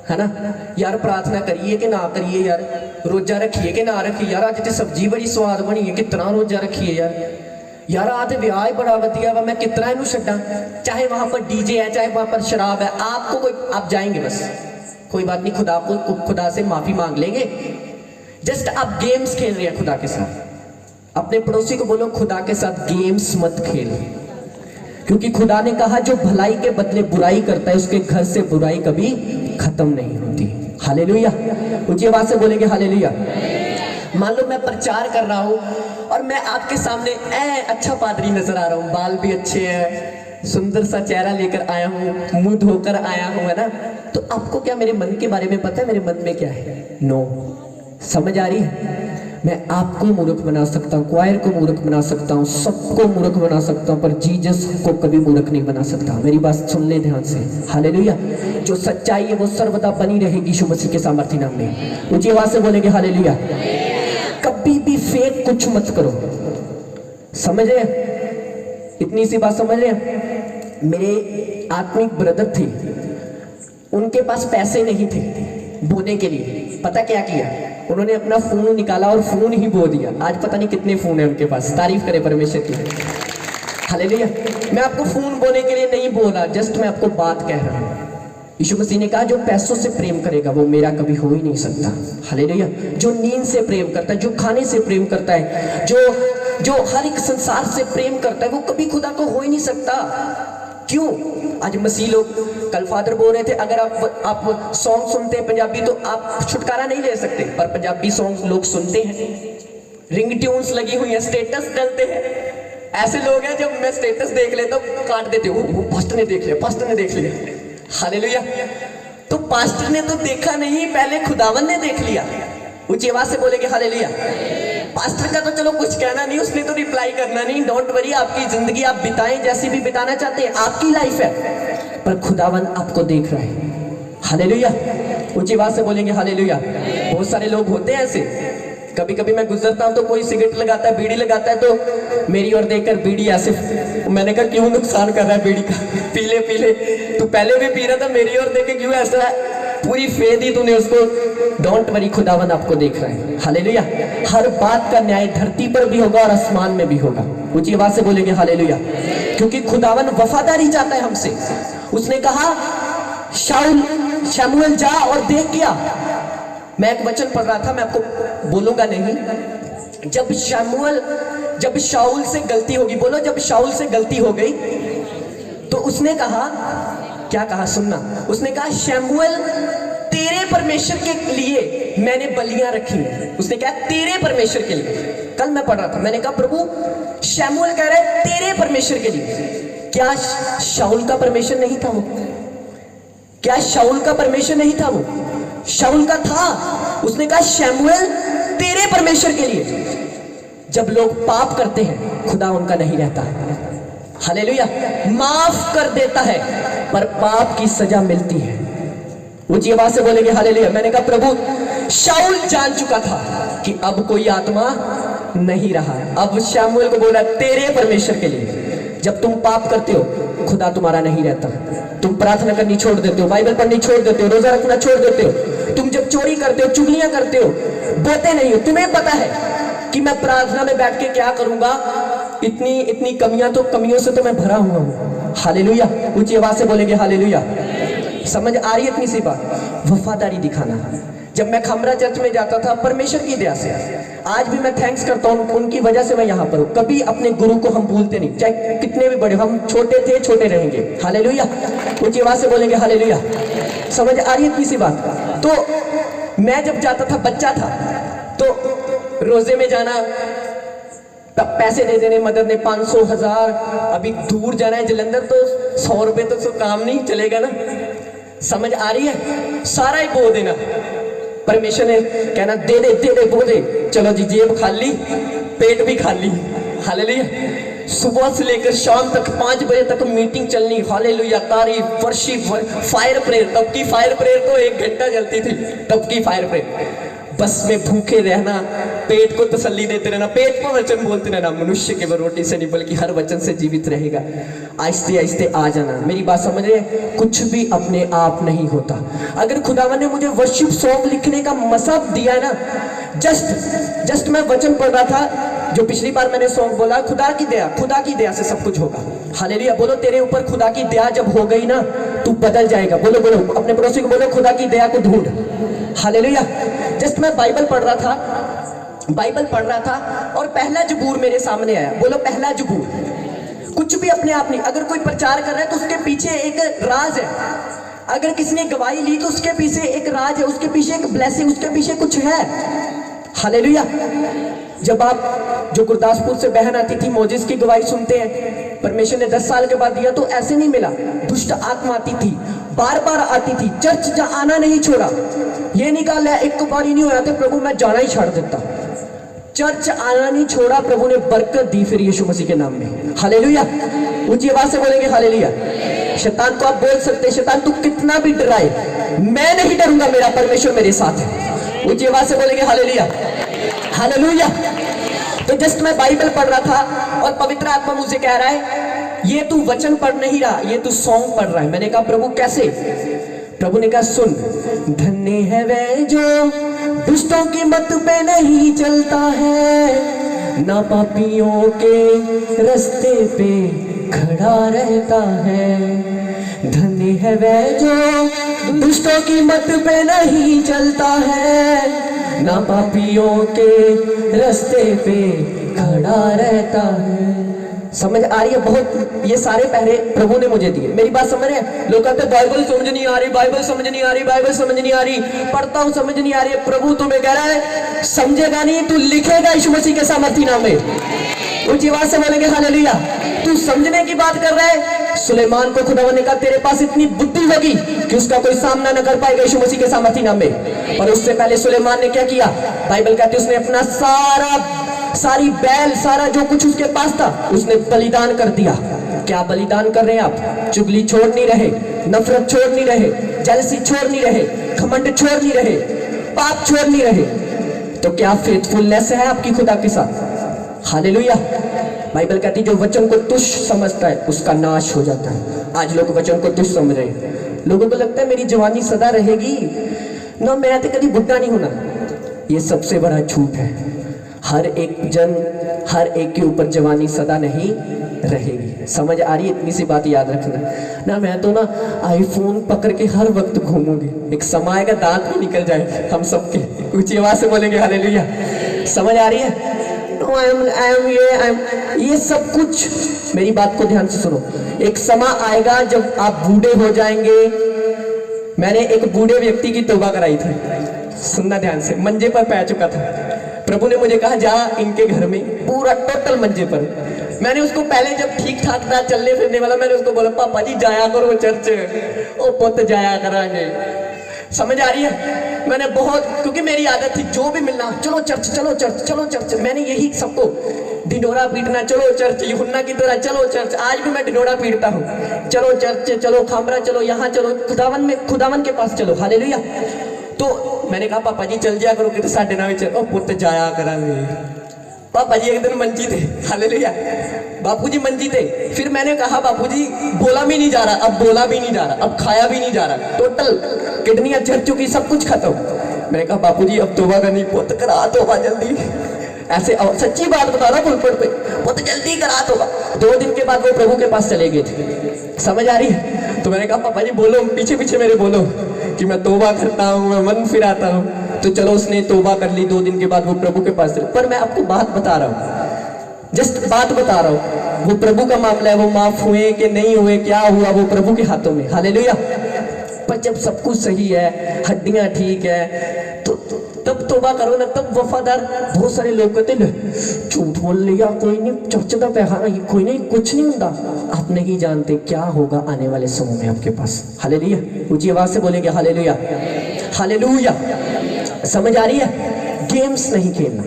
है ना यार, प्रार्थना करिए कि ना करिए यार, रोजा रखिए कि ना रखिए यार, अज तो सब्जी बड़ी स्वाद बनी है, कितना रोजा रखिए यार आ तो ब्याह बड़ा वधिया वा, मैं कितना इनू छड्डा, चाहे वहां पर डीजे है, चाहे वहां पर शराब है, आपको कोई, आप जाएंगे बस, कोई बात नहीं, खुदा से माफी मांग लेंगे। जस्ट आप गेम्स खेल रहे हैं खुदा के साथ। अपने पड़ोसी को बोलो खुदा के साथ गेम्स मत खेल, क्योंकि खुदा ने कहा जो भलाई के बदले बुराई करता है उसके घर से बुराई कभी खत्म नहीं होती। हालेलुया, ऊंची आवाज से बोलेंगे हालेलुया। मान लो मैं प्रचार कर रहा हूं और मैं आपके सामने अच्छा पादरी नजर आ रहा हूं, बाल भी अच्छे हैं, सुंदर सा चेहरा लेकर आया हूं, मुंह धोकर आया हूं, है ना, तो आपको क्या मेरे मन के बारे में पता है? मेरे मन में क्या है? नो। समझ आ रही है? मैं आपको मूर्ख बना सकता हूँ, क्वायर को मूर्ख बना सकता हूँ, सबको मूर्ख बना सकता हूँ, पर जीसस को कभी मूर्ख नहीं बना सकता। मेरी बात सुन ले ध्यान से। हालेलुया। जो सच्चाई है वो सर्वदा बनी रहेगी यीशु मसीह के सामर्थ्य नाम में। ऊंची आवाज से बोलेंगे हालेलुया। कभी भी फेक कुछ मत करो। समझ रहे? इतनी सी बात समझ रहे? मेरे आत्मिक ब्रदर थे, उनके पास पैसे नहीं थे बोने के लिए। पता क्या किया उन्होंने? अपना फोन निकाला और फोन ही बो दिया। आज पता नहीं कितने फोन है उनके पास। तारीफ करे परमेश्वर की। हालेलुया। मैं आपको फोन बोने के लिए नहीं बोला, जस्ट मैं आपको बात कह रहा हूं। यीशु मसीह ने कहा जो पैसों से प्रेम करेगा वो मेरा कभी हो ही नहीं सकता। हालेलुया। जो नींद से प्रेम करता है, जो खाने से प्रेम करता है, जो हर एक संसार से प्रेम करता है, वो कभी खुदा को हो ही नहीं सकता। क्यों? आज मसीह लोग, कल फादर बोल रहे थे, अगर आप सॉन्ग सुनते हैं पंजाबी तो आप छुटकारा नहीं ले सकते, पर पंजाबी सॉन्ग लोग सुनते हैं, रिंग ट्यून्स लगी हुई है, स्टेटस डलते हैं। ऐसे लोग हैं जब मैं स्टेटस देख लेता हूँ काट देते हो, वो पास्टर ने देख लिया, पास्टर ने देख लिया। हालेलुया। तो पास्टर ने तो देखा नहीं, पहले खुदावन ने देख लिया। ऊंची आवाज से बोलेंगे हालेलुया। पास्टर का तो चलो कुछ कहना नहीं, उसने तो रिप्लाई करना नहीं। डोंट वरी, आपकी जिंदगी आप बिताएं जैसी भी बिताना चाहते हैं, आपकी लाइफ है, पर खुदावन आपको देख रहा है। हालेलुया। ऊंची आवाज से बोलेंगे हालेलुया। बहुत सारे लोग होते हैं ऐसे, कभी कभी मैं गुजरता हूं तो कोई सिगरेट लगाता है, बीड़ी लगाता है, तो मेरी ओर देखकर बीड़ी ऐसे, मैंने कहा क्यों नुकसान कर रहा है बीड़ी का, पीले पीले, तू पहले भी पी रहा था, मेरी ओर देख के क्यों ऐसा पूरी फे दी तूने उसको। डोंट वरी, खुदावन आपको देख रहा है। हालेलुया। हर बात का न्याय धरती पर भी होगा और आसमान में भी होगा। ऊंची आवाज से बोलेंगे हालेलुया। क्योंकि खुदावन वफादारी चाहता है हमसे। उसने कहा शमूएल जा और देख क्या। मैं एक वचन पढ़ रहा था, मैं आपको बोलूंगा नहीं। जब शाऊल से गलती होगी, बोलो जब शाऊल से गलती हो गई, तो उसने कहा, क्या कहा सुनना, उसने कहा शमूएल तेरे परमेश्वर के लिए मैंने बलियां रखी हैं। उसने कहा तेरे परमेश्वर के लिए। कल मैं पढ़ रहा था, मैंने कहा प्रभु शमूएल कह रहा है तेरे परमेश्वर के लिए। क्या शाऊल का परमेश्वर नहीं था वो? क्या शाऊल का परमेश्वर नहीं था वो? शाऊल का था। उसने कहा शमूएल तेरे परमेश्वर के लिए। जब लोग पाप करते हैं खुदा उनका नहीं रहता। हालेलुया। माफ कर देता है पर पाप की सजा मिलती है। ऊंची आवाज से बोलेंगे हालेलुया। मैंने कहा प्रभु शाऊल जान चुका था कि अब कोई आत्मा नहीं रहा है। अब शमूएल को बोला तेरे परमेश्वर के लिए। जब तुम पाप करते हो खुदा तुम्हारा नहीं रहता। तुम प्रार्थना करनी छोड़ देते हो, बाइबल पढ़नी छोड़ देते हो, रोजा रखना छोड़ देते हो, तुम जब चोरी करते हो, चुगलियां करते हो, बोते नहीं हो, तुम्हें पता है कि मैं प्रार्थना में बैठ के क्या करूंगा, इतनी कमियां, तो कमियों से तो मैं भरा हुआ हूं। हालेलुया। ऊंची आवाज से बोलेंगे हालेलुया। समझ आ रही है इतनी सी बात? वफादारी दिखाना। जब मैं खमरा चर्च में जाता था परमेश्वर की दया से, आज भी मैं थैंक्स करता हूँ, उनकी वजह से मैं यहाँ पर हूँ। कभी अपने गुरु को हम भूलते नहीं, चाहे कितने भी बड़े, हम छोटे थे छोटे रहेंगे। हालेलुया, ऊंची आवाज से बोलेंगे हालेलुया। समझ आ रही है इतनी सी बात? तो मैं जब जाता था, बच्चा था, तो रोजे में जाना, तब पैसे दे देने मदर ने 500 1000। अभी दूर जाना है जलंधर तो 100 रुपए तो काम नहीं चलेगा ना। समझ आ रही है? सारा ही बो देना। परमेश्वर ने कहना दे दे बो दे। चलो जी, जेब खाली, पेट भी खाली। हालेलुया। सुबह से लेकर शाम तक 5 बजे तक मीटिंग चलनी। हालेलुया, तारीफ, वर्शिप, फायर प्रेयर। तब की फायर प्रेयर तो 1 घंटा चलती थी, तब की फायर प्रेयर। बस में भूखे रहना, पेट को तसल्ली देते रहना, पेट को वचन बोलते रहना। मनुष्य केवल रोटी से नहीं बल्कि हर वचन से जीवित रहेगा। आहिस्ते आहिस्ते आ जाना। मेरी बात समझ रहे? कुछ भी अपने आप नहीं होता। अगर खुदावन ने मुझे वर्शिप सॉन्ग लिखने का मसब दिया ना, जस्ट मैं वचन पढ़ रहा था, जो पिछली बार मैंने सॉन्ग बोला, खुदा की दया से सब कुछ होगा। हालेलुया। बोलो, तेरे ऊपर खुदा की दया जब हो गई ना, तू बदल जाएगा। बोलो बोलो, अपने पड़ोसी को बोलो, खुदा की दया को ढूंढ। हालेलुया। जस्ट मैं बाइबल पढ़ रहा था और पहला जबूर मेरे सामने आया। बोलो, पहला जबूर। कुछ भी अपने आप नहीं। अगर कोई प्रचार कर रहा है तो उसके पीछे एक राज है। अगर किसी ने गवाही ली तो उसके पीछे एक राज है, उसके पीछे एक ब्लेसिंग, उसके पीछे कुछ है। हालेलुया। जब आप, जो गुरदासपुर से बहन आती थी, मोजिस की गवाही सुनते हैं, परमेश्वर ने 10 साल के बाद दिया तो ऐसे नहीं मिला। दुष्ट आत्मा आती थी, बार बार आती थी, चर्च जा आना नहीं छोड़ा। ये नहीं कहा एक बार ही नहीं होया था प्रभु मैं जाना ही छोड़ देता। चर्च आना नहीं छोड़ा, प्रभु ने बरकत दी फिर यीशु मसीह के नाम में। हालेलुया। ऊंची आवाज से बोलेंगे हालेलुया। शैतान को आप बोल सकते हैं, शैतान तू कितना भी डराए, मैं नहीं डरूंगा, मेरा परमेश्वर मेरे साथ है। ऊंची आवाज से बोलेंगे हालेलुया। हालेलुया। तो जस्ट मैं बाइबल पढ़ रहा था और पवित्र आत्मा मुझे कह रहा है, ये तू वचन पढ़ नहीं रहा, ये तू सॉन्ग पढ़ रहा है। मैंने कहा प्रभु कैसे? प्रभु ने कहा सुन, धन्य है वह जो दुष्टों की मत पे नहीं चलता है, ना पापियों के रास्ते पे खड़ा रहता है। धन्य है वह जो दुष्टों की मत पे नहीं चलता है, ना पापियों के रास्ते पे खड़ा रहता है। समझ आ रही है? बहुत ये सारे पहरे प्रभु ने मुझे दिए। मेरी बात समझ रहे हैं? लोग कहते बाइबल समझ नहीं आ रही, बाइबल समझ नहीं आ रही, बाइबल समझ नहीं आ रही, पढ़ता हूं समझ नहीं आ रही। प्रभु तुम्हें कह रहा है समझेगा नहीं, तू लिखेगा यीशु मसीह के सामर्थी नाम में। ऊंची आवाज से बोलेंगे हालेलुया। तू समझने की बात कर रहा है। सुलेमान को खुदावन ने कहा तेरे पास इतनी बुद्धि होगी कि उसका कोई सामना न कर पाएगा यीशु मसीह के सामर्थी नाम में। और उससे पहले सुलेमान ने क्या किया? बाइबल कहती है उसने अपना सारी बैल, सारा जो कुछ उसके पास था, उसने बलिदान कर दिया। क्या बलिदान कर रहे हैं आप? चुगली छोड़ नहीं रहे, नफरत छोड़ नहीं रहे, जेलसी छोड़ नहीं रहे, घमंड छोड़ नहीं रहे, पाप छोड़ नहीं रहे। तो क्या फेथफुलनेस है आपकी खुदा के साथ? हालेलुया। बाइबल कहती है जो वचन को तुच्छ समझता है उसका नाश हो जाता है। आज लोग वचन को तुच्छ समझ रहे हैं। लोगों को लगता है मेरी जवानी सदा रहेगी ना, मैं तो कभी बुढ़ा नहीं होना। ये सबसे बड़ा झूठ है। हर एक के ऊपर जवानी सदा नहीं रहेगी। समझ आ रही है? इतनी सी बात याद रखना ना। मैं तो ना आईफोन पकड़ के हर वक्त घूमूंगी, एक समय आएगा दांत भी निकल जाए हम सबके। ऊंची आवाज से बोलेंगे हालेलुया। समझ आ रही है? ये सब कुछ, मेरी बात को ध्यान से सुनो। एक समय आएगा जब आप बूढ़े हो जाएंगे। मैंने एक बूढ़े व्यक्ति की तौबा कराई थी, सुनना ध्यान से। मंजे पर पै चुका था, प्रभु ने मुझे कहा जा इनके घर में, पूरा टोटल मंजे पर। मैंने उसको पहले जब ठीक ठाक था चलने फिरने वाला, मैंने उसको बोला पापा जी जाया करो चर्च। ओ पुत जाया करांगे। समझ आ रही है? मैंने बहुत, क्योंकि मेरी आदत थी जो भी मिलना चलो चर्च चलो चर्च चलो चर्च। मैंने यही सबको ढिंडोरा पीटना, चलो चर्च, यूहन्ना की तरह चलो चर्च। आज भी मैं ढिंडोरा पीटता हूँ, चलो चर्च चलो, खामरा चलो, यहाँ चलो, खुदावन के पास चलो। हालेलुया। तो मैंने कहा पापा जी चल जाया करो कि साढ़े 9 चल। ओ पुत जाया करांगे। पापा जी एक दिन मंजी थे। हालेलुया। बापू जी मंजी थे। फिर मैंने कहा बापू जी बोला भी नहीं जा रहा, अब बोला भी नहीं जा रहा, अब खाया भी नहीं जा रहा, टोटल किडनियां चढ़ चुकी, सब कुछ खत्म। मैंने कहा बापू जी अब तौबा करनी, पुत करा तौबा जल्दी। ऐसे और सच्ची बात बता रहा हूँ पुलपट पे, बहुत जल्दी करा तो 2 दिन के बाद वो प्रभु के पास चले गए थे। समझ आ रही है? तो मैंने कहा पापा जी बोलो, पीछे पीछे मेरे बोलो कि मैं तौबा करता हूँ, मैं मन फिराता हूँ। तो चलो उसने तौबा कर ली, 2 दिन के बाद वो प्रभु के पास चले। पर मैं आपको बात बता रहा हूँ, जस्ट बात बता रहा हूँ, वो प्रभु का मामला है, वो माफ हुए कि नहीं हुए, क्या हुआ वो प्रभु के हाथों में। हालेलुया। पर जब सब कुछ सही है, हड्डियां ठीक है, तो तब तौबा करो ना, तब वफादार। बहुत सारे लोग कहते हैं झूठ बोल लिया, कोई नहीं, चर्च का पैसा कोई नहीं, कुछ नहीं होता। आप नहीं जानते क्या होगा आने वाले समय में आपके पास। हालेलुया। ऊंची आवाज से बोलेंगे हालेलुया, हालेलुया। समझ आ रही है? गेम्स नहीं खेलना,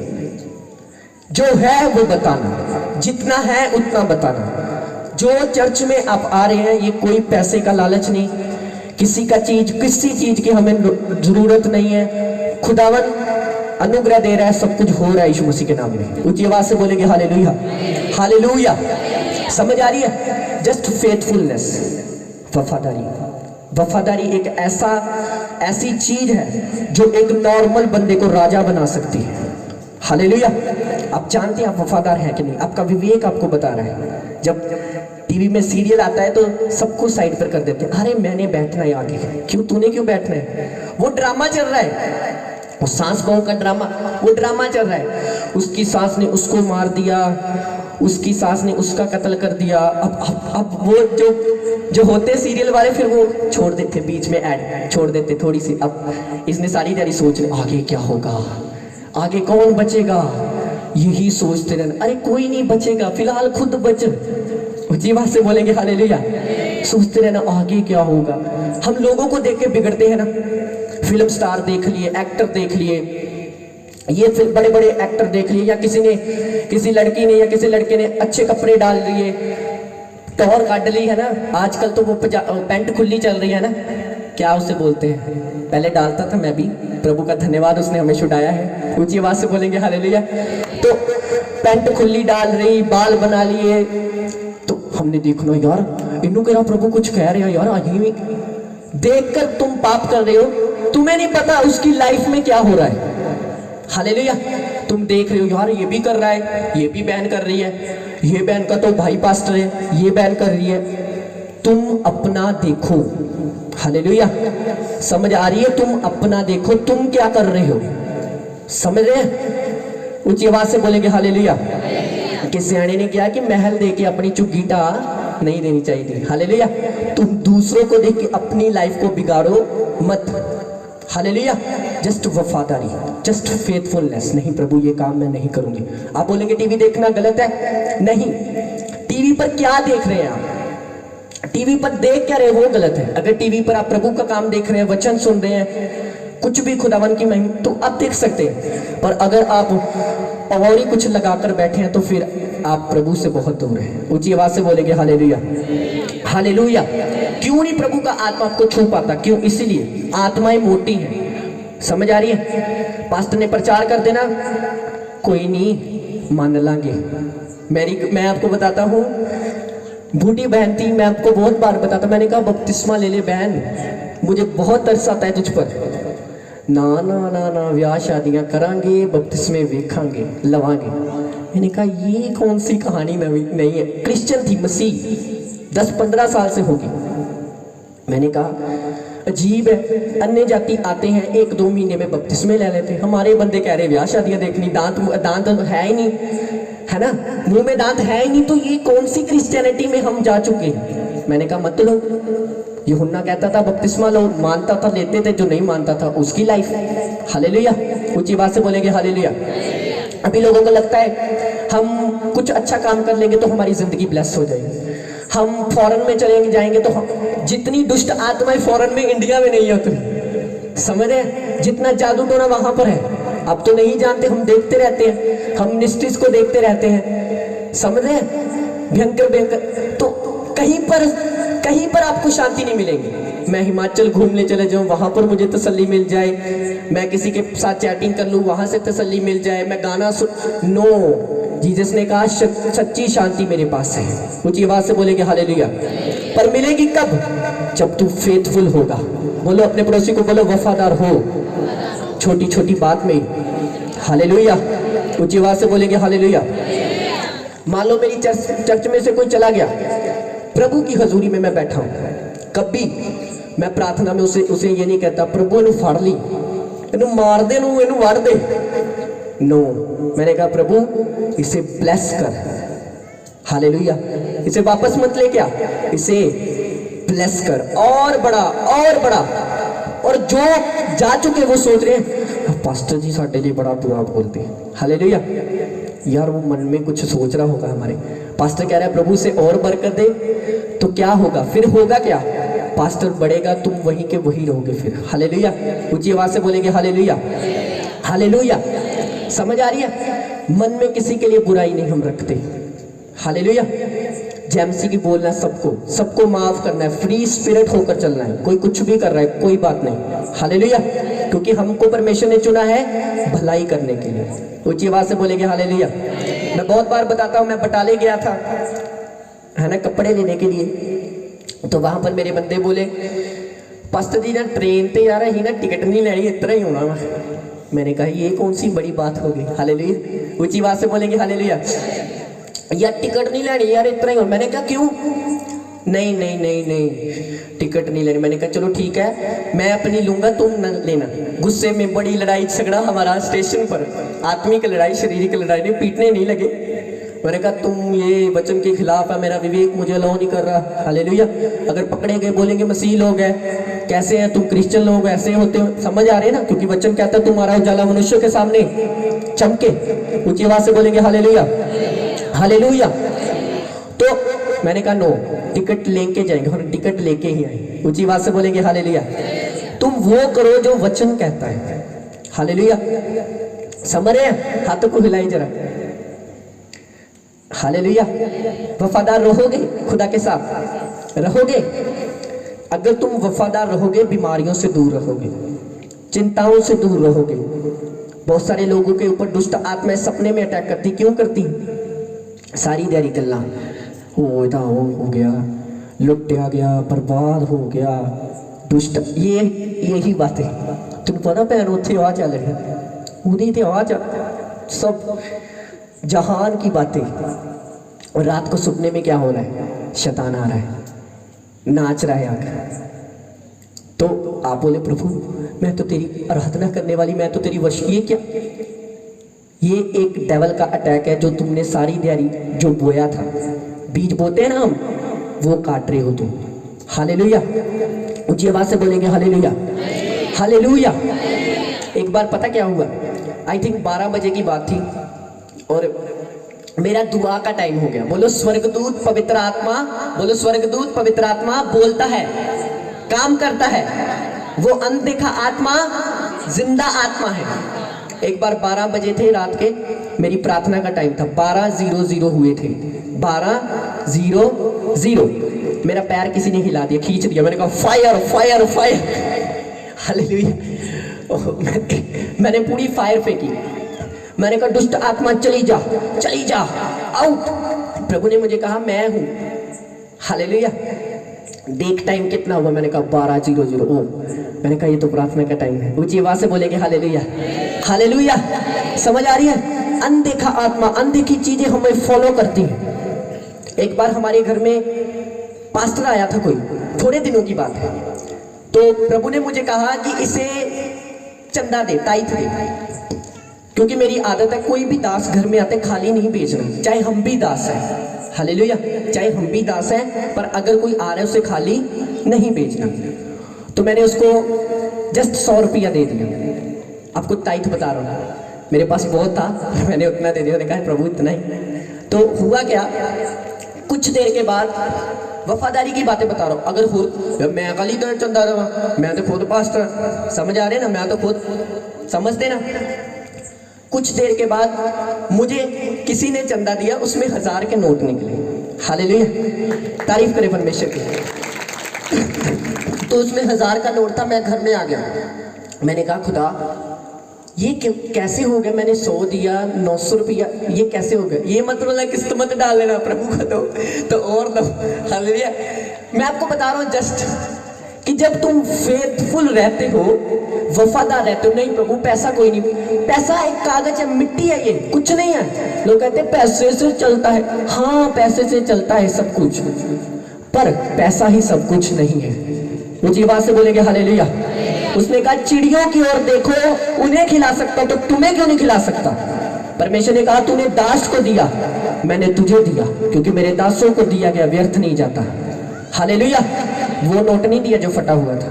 जो है वो बताना, जितना है उतना बताना। जो चर्च में आप आ रहे हैं, ये कोई पैसे का लालच नहीं, किसी चीज की हमें जरूरत नहीं है। खुदावन अनुग्रह दे रहा है, सब कुछ हो रहा है यीशु मसीह के नाम में। ऊंची आवाज से बोलेंगे हालेलुया, हालेलुया। समझ आ रही है? जस्ट फेथफुलनेस, वफादारी। वफादारी एक ऐसी चीज है जो एक नॉर्मल बंदे को राजा बना सकती है। हालेलुया। आप जानते हैं आप वफादार हैं कि नहीं? आपका विवेक आपको बता रहा है। जब टीवी में सीरियल आता है तो सबको साइड पर कर देते हैं, अरे मैंने बैठना है आगे। क्यों? तूने क्यों बैठना है? वो ड्रामा चल रहा है, वो सास बहू का ड्रामा, वो ड्रामा चल रहा है। उसकी सास ने उसको मार दिया, उसकी सास ने उसका कत्ल कर दिया। अब वो जो होते सीरियल वाले, फिर वो छोड़ देते, बीच में ऐड छोड़ देते थोड़ी सी। अब इसने सारी तैयारी सोच रहे, आगे क्या होगा, आगे कौन बचेगा, यही सोचते रहना। अरे कोई नहीं बचेगा, फिलहाल खुद बच। जीवा से बोलेंगे हालेलुया। सोचते रहना आगे क्या होगा। हम लोगों को देख के बिगड़ते हैं ना। फिल्म स्टार देख लिए, एक्टर देख लिए, ये फिर बड़े बड़े एक्टर देख लिए, या किसी लड़की ने या किसी लड़के ने अच्छे कपड़े डाल लिए, टॉर काट ली है ना। आजकल तो वो पैंट खुली चल रही है ना, क्या उसे बोलते हैं, पहले डालता था मैं भी, प्रभु का धन्यवाद उसने हमें छुड़ाया है। ऊंची आवाज से बोलेंगे हालेलुया। तो पैंट खुली डाल रही, बाल बना लिए, तो हमने देखना यार इन्हों कह रहा प्रभु कुछ कह रहे हो यार, आगे देखकर तुम पाप कर रहे हो, तुम्हें नहीं पता उसकी लाइफ में क्या हो रहा है। हालेलुया। तुम देख रहे हो यार ये भी कर रहा है, ये भी बैन कर रही है, ये बैन का तो भाई पास्टर है, ये बैन कर रही है। तुम अपना देखो। हालेलुया। समझ आ रही है? तुम अपना देखो, तुम क्या कर रहे हो। समझ रहे हैं? ऊंची आवाज से बोलेंगे हालेलुया। कि सियाने ने किया कि महल दे के अपनी चुग्गी टा नहीं देनी चाहिए थी। हालेलुया। तुम दूसरों को देख के अपनी लाइफ को बिगाड़ो मत। हालेलुया। जस्ट वफादारी, जस्ट फेथफुलनेस। नहीं प्रभु ये काम मैं नहीं करूंगी। आप बोलेंगे टीवी देखना गलत है, नहीं। टीवी पर क्या देख रहे हैं आप, टीवी पर देख क्या रहे वो गलत है। अगर टीवी पर आप प्रभु का काम देख रहे हैं, वचन सुन रहे हैं, कुछ भी खुदावन की महिमा, तो आप देख सकते हैं। पर अगर आप पवौरी कुछ लगाकर बैठे हैं तो फिर आप प्रभु से बहुत दूर हैं। ऊंची आवाज से बोलेंगे हालेलुया, हालेलुया। क्यों नहीं प्रभु का आत्मा आपको छू पाता? क्यों? इसीलिए आत्माएं मोटी हैं। समझ आ रही है? पास्टर ने प्रचार कर देना, कोई नहीं मान लांगे। मैं आपको बताता हूँ, बूढ़ी बहन थी, मैं आपको बहुत बार बताता, मैंने कहा बपतिस्मा ले ले बहन, मुझे बहुत तरस आता है तुझ पर। ना ना ना ना, ब्याह शादियां करांगे, बपतिस्मे वेखांगे, लवांगे। मैंने कहा ये कौन सी कहानी नवी नहीं है। क्रिश्चियन थी, मसीह 10-15 साल से होगी। मैंने कहा अजीब है, अन्य जाति आते हैं 1-2 महीने में बपतिस्मे ले लेते, हमारे बंदे कह रहे ब्याह शादियां देखनी, दांत है ही नहीं, है ना, मुंह में दांत है ही नहीं, तो ये कौन सी क्रिश्चियनिटी में हम जा चुके हैं। मैंने कहा मत लो। यूहन्ना कहता था बपतिस्मा लो, मानता था लेते थे, जो नहीं मानता था उसकी लाइफ। हालेलुया। ऊंची बात से बोलेंगे हालेलुया। अभी लोगों को लगता है हम कुछ अच्छा काम कर लेंगे तो हमारी जिंदगी ब्लेस हो जाएगी। हम फॉरेन में चलेंगे जाएंगे तो हम, जितनी दुष्ट आत्माएं फॉरेन में इंडिया में नहीं है उतनी। समझ रहे हैं? जितना जादू टोना वहां पर है, अब तो नहीं जानते, हम देखते रहते हैं, हम मिस्ट्रीज को देखते रहते हैं। समझ रहे हैं? भयंकर भयंकर। तो कहीं पर आपको शांति नहीं मिलेगी। मैं हिमाचल घूमने चले जाऊं, वहां पर मुझे तसल्ली मिल जाए, मैं किसी के साथ चैटिंग कर लूं, वहां से तसल्ली मिल जाए, मैं गाना सुन, नो। जीसस ने कहा सच्ची शांति मेरे पास है। ऊंची आवाज से बोलेंगे हालेलुया। पर मिलेगी कब? जब तू फेथफुल होगा। बोलो अपने पड़ोसी को, बोलो वफादार हो छोटी छोटी बात में। हालेलुया, ऊंची आवाज से बोलेंगे हालेलुया। मान लो मेरी चर्च में से कोई चला गया, प्रभु की हजूरी में मैं बैठा हूं, कभी मैं प्रार्थना में उसे ये नहीं कहता प्रभु इन्हू फाड़ ली, इन्हू मार दे, इन्हू वाड़ दे। नो, मैंने कहा प्रभु इसे ब्लेस कर, हालेलुया। इसे वापस मत ले, क्या इसे ब्लेस कर, और बड़ा और बड़ा। और जो जा चुके वो सोच रहे हैं पास्टर जी साडे लिए बड़ा बुरा बोलते हैं, हालेलुया। यार वो मन में कुछ सोच रहा होगा हमारे। पास्टर कह रहा है प्रभु से और बरकत दे, तो क्या होगा फिर? होगा क्या? पास्टर बढ़ेगा, तुम वहीं के वहीं रहोगे फिर, हालेलुया। ऊंची आवाज से बोलेंगे हालेलुया, हालेलुया। समझ आ रही है? मन में किसी के लिए बुराई नहीं हम रखते, हालेलुया। जेएमसी की बोलना सबको माफ करना है, फ्री स्पिरिट होकर चलना है। कोई कुछ भी कर रहा है कोई बात नहीं, हालेलुया, क्योंकि हमको परमेश्वर ने चुना है भलाई करने के लिए। ऊंची आवाज से बोलेंगे हालेलुया। मैं बहुत बार बताता हूं, मैं बटाले गया था, है ना, कपड़े लेने के लिए। तो वहां पर मेरे बंदे बोले पास्टर जी ना ट्रेन ते यार ही ना टिकट नहीं लेनी, इतना ही होना वा। मैंने कहा ये कौन सी बड़ी बात होगी, हालेलुया। ऊंची आवाज से बोलेंगे हालेलुया। यार टिकट नहीं लेनी यार, इतना ही हो। मैंने कहा क्यों? नहीं नहीं नहीं नहीं टिकट नहीं लेनी। मैंने कहा चलो ठीक है, मैं अपनी लूंगा, तुम न लेना। गुस्से में बड़ी लड़ाई झगड़ा हमारा स्टेशन पर, आत्मिक लड़ाई, शारीरिक लड़ाई नहीं, पीटने नहीं लगे। मैंने कहा तुम ये वचन के खिलाफ है, मेरा विवेक मुझे अलाउ नहीं कर रहा, हालेलुया। अगर पकड़े गए बोलेंगे मसीह लोग हैं, कैसे हैं तुम, क्रिश्चियन लोग ऐसे होते हो, समझ आ रहे ना? क्योंकि वचन कहता है तुम्हारा उजाला मनुष्य के सामने चमके। ऊंची आवाज से बोलेंगे हालेलुया, हालेलुया। तो मैंने कहा नो, टिकट लेके जाएंगे, हम टिकट लेके ही आए। ऊंची आवाज से बोलेंगे हालेलुया। तुम वो करो जो वचन कहता है, हालेलुया। समझ रहे हैं? हाथों को हिलाएं जरा, हालेलुया। वफादार रहोगे, खुदा के साथ रहोगे। अगर तुम वफादार रहोगे, बीमारियों से दूर रहोगे, चिंताओं से दूर रहोगे। बहुत सारे लोगों के ऊपर दुष्ट आत्माएं सपने में अटैक करती, क्यों करती? सारी दिहाड़ी गल्ला हो गया, लुटिया गया, बर्बाद हो गया, दुष्ट, यही बातें। तुम पता भैन उत्थे आ चल रहा, उदी ते आ चल, सब जहान की बातें। और रात को सपने में क्या हो रहा है? शैतान आ रहा है, नाच रहा है आकर। तो आप बोले प्रभु मैं तो तेरी आराधना करने वाली, मैं तो तेरी वश। ये क्या? ये एक डेवल का अटैक है, जो तुमने सारी दिहाड़ी जो बोया था, बीज बोते हैं ना हम, वो काट रहे हो तुम, हालेलुया। ऊंची आवाज से बोलेंगे हालेलुया, हालेलुया। एक बार पता क्या हुआ, आई थिंक 12 बजे की बात थी, और मेरा दुआ का टाइम हो गया। बोलो स्वर्गदूत पवित्र आत्मा, बोलो स्वर्गदूत पवित्र आत्मा बोलता है, काम करता है। वो अनदेखा आत्मा जिंदा आत्मा है। एक बार 12 बजे थे रात के, मेरी प्रार्थना का टाइम था, 12:00 हुए थे, 12:00। मेरा पैर किसी ने हिला दिया, खींच दिया। मैंने कहा फायर फायर फायर, हालेलुया। मैंने पूरी फायर फेंकी। मैंने कहा दुष्ट आत्मा चली जा, चली जा, आउट। प्रभु ने मुझे कहा मैं हूं, हालेलुया। देख टाइम कितना हुआ? मैंने कहा 12:00। ओ, मैंने कहा ये तो प्रार्थना का टाइम है। ऊंची आवाज से बोलेंगे हालेलुया, हालेलुया। समझ आ रही है? अनदेखा आत्मा, अनदेखी चीजें हमें फॉलो करती हैं। एक बार हमारे घर में पास्टर आया था, कोई थोड़े दिनों की बात है। तो प्रभु ने मुझे कहा कि इसे चंदा दे, ताइथ दे, क्योंकि मेरी आदत है कोई भी दास घर में आते खाली नहीं भेजना, चाहे हम भी दास हैं, हालेलुया। चाहे हम भी दास हैं, पर अगर कोई आ रहा है उसे खाली नहीं भेजना। तो मैंने उसको जस्ट 100 रुपया दे दिया। आपको ताइथ बता रहा हूँ, मेरे पास बहुत था, मैंने उतना दे दिया। कहा प्रभु इतना ही। तो हुआ क्या, कुछ देर के बाद, वफादारी की बातें बता रहा हूँ, अगर खुद मैं खाली तो चंदा दूंगा, मैं तो खुद पास्टर, समझ आ रहे ना, मैं तो खुद, समझते ना। कुछ देर के बाद मुझे किसी ने चंदा दिया, उसमें 1000 के नोट निकले, हालेलुया, तारीफ करे परमेश्वर की। तो उसमें 1000 का नोट था। मैं घर में आ गया, मैंने कहा खुदा ये कैसे हो गया? मैंने 100 दिया, 900 रुपया, ये कैसे हो गया? ये मत बोला किस्त मत डाल लेना प्रभु को, तो और दो, हालेलुया। मैं आपको बता रहा हूँ जस्ट कि जब तुम फेथफुल रहते हो, वफादार रहते हो, नहीं प्रभु पैसा कोई नहीं, पैसा एक कागज है, मिट्टी है, ये कुछ नहीं है। लोग कहते हैं पैसे से चलता है, हाँ पैसे से चलता है सब कुछ, पर पैसा ही सब कुछ नहीं है। मुझे बात से बोलेंगे हालेलुया। उसने कहा चिड़ियों की ओर देखो, उन्हें खिला सकता तो तुम्हें क्यों नहीं खिला सकता। परमेश्वर ने कहा तूने दास को दिया, मैंने तुझे दिया, क्योंकि मेरे दासों को दिया गया व्यर्थ नहीं जाता। हालेलुया। वो नोट नहीं दिया जो फटा हुआ था।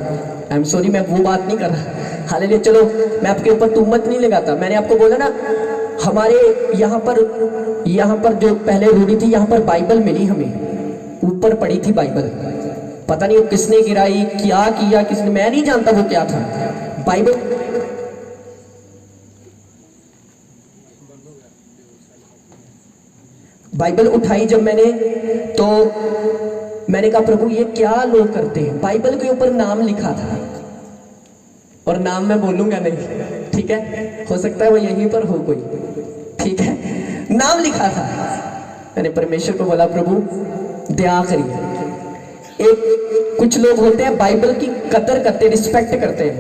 आई एम सॉरी, मैं वो बात नहीं कर रहा। हालेलुया। चलो मैं आपके ऊपर तुहमत नहीं लगाता। मैंने आपको बोला ना, हमारे यहाँ पर जो पहले रूढ़ी थी, यहाँ पर बाइबल मिली हमें, ऊपर पड़ी थी बाइबल। पता नहीं वो किसने गिराई, क्या किया किसने, मैं नहीं जानता वो क्या था। बाइबल उठाई जब मैंने, तो मैंने कहा प्रभु ये क्या लोग करते हैं। बाइबल के ऊपर नाम लिखा था, और नाम मैं बोलूंगा नहीं, ठीक है, हो सकता है वो यहीं पर हो कोई, ठीक है, नाम लिखा था। मैंने परमेश्वर को बोला प्रभु दया करिए। कुछ लोग होते हैं बाइबल की कदर करते, रिस्पेक्ट करते हैं,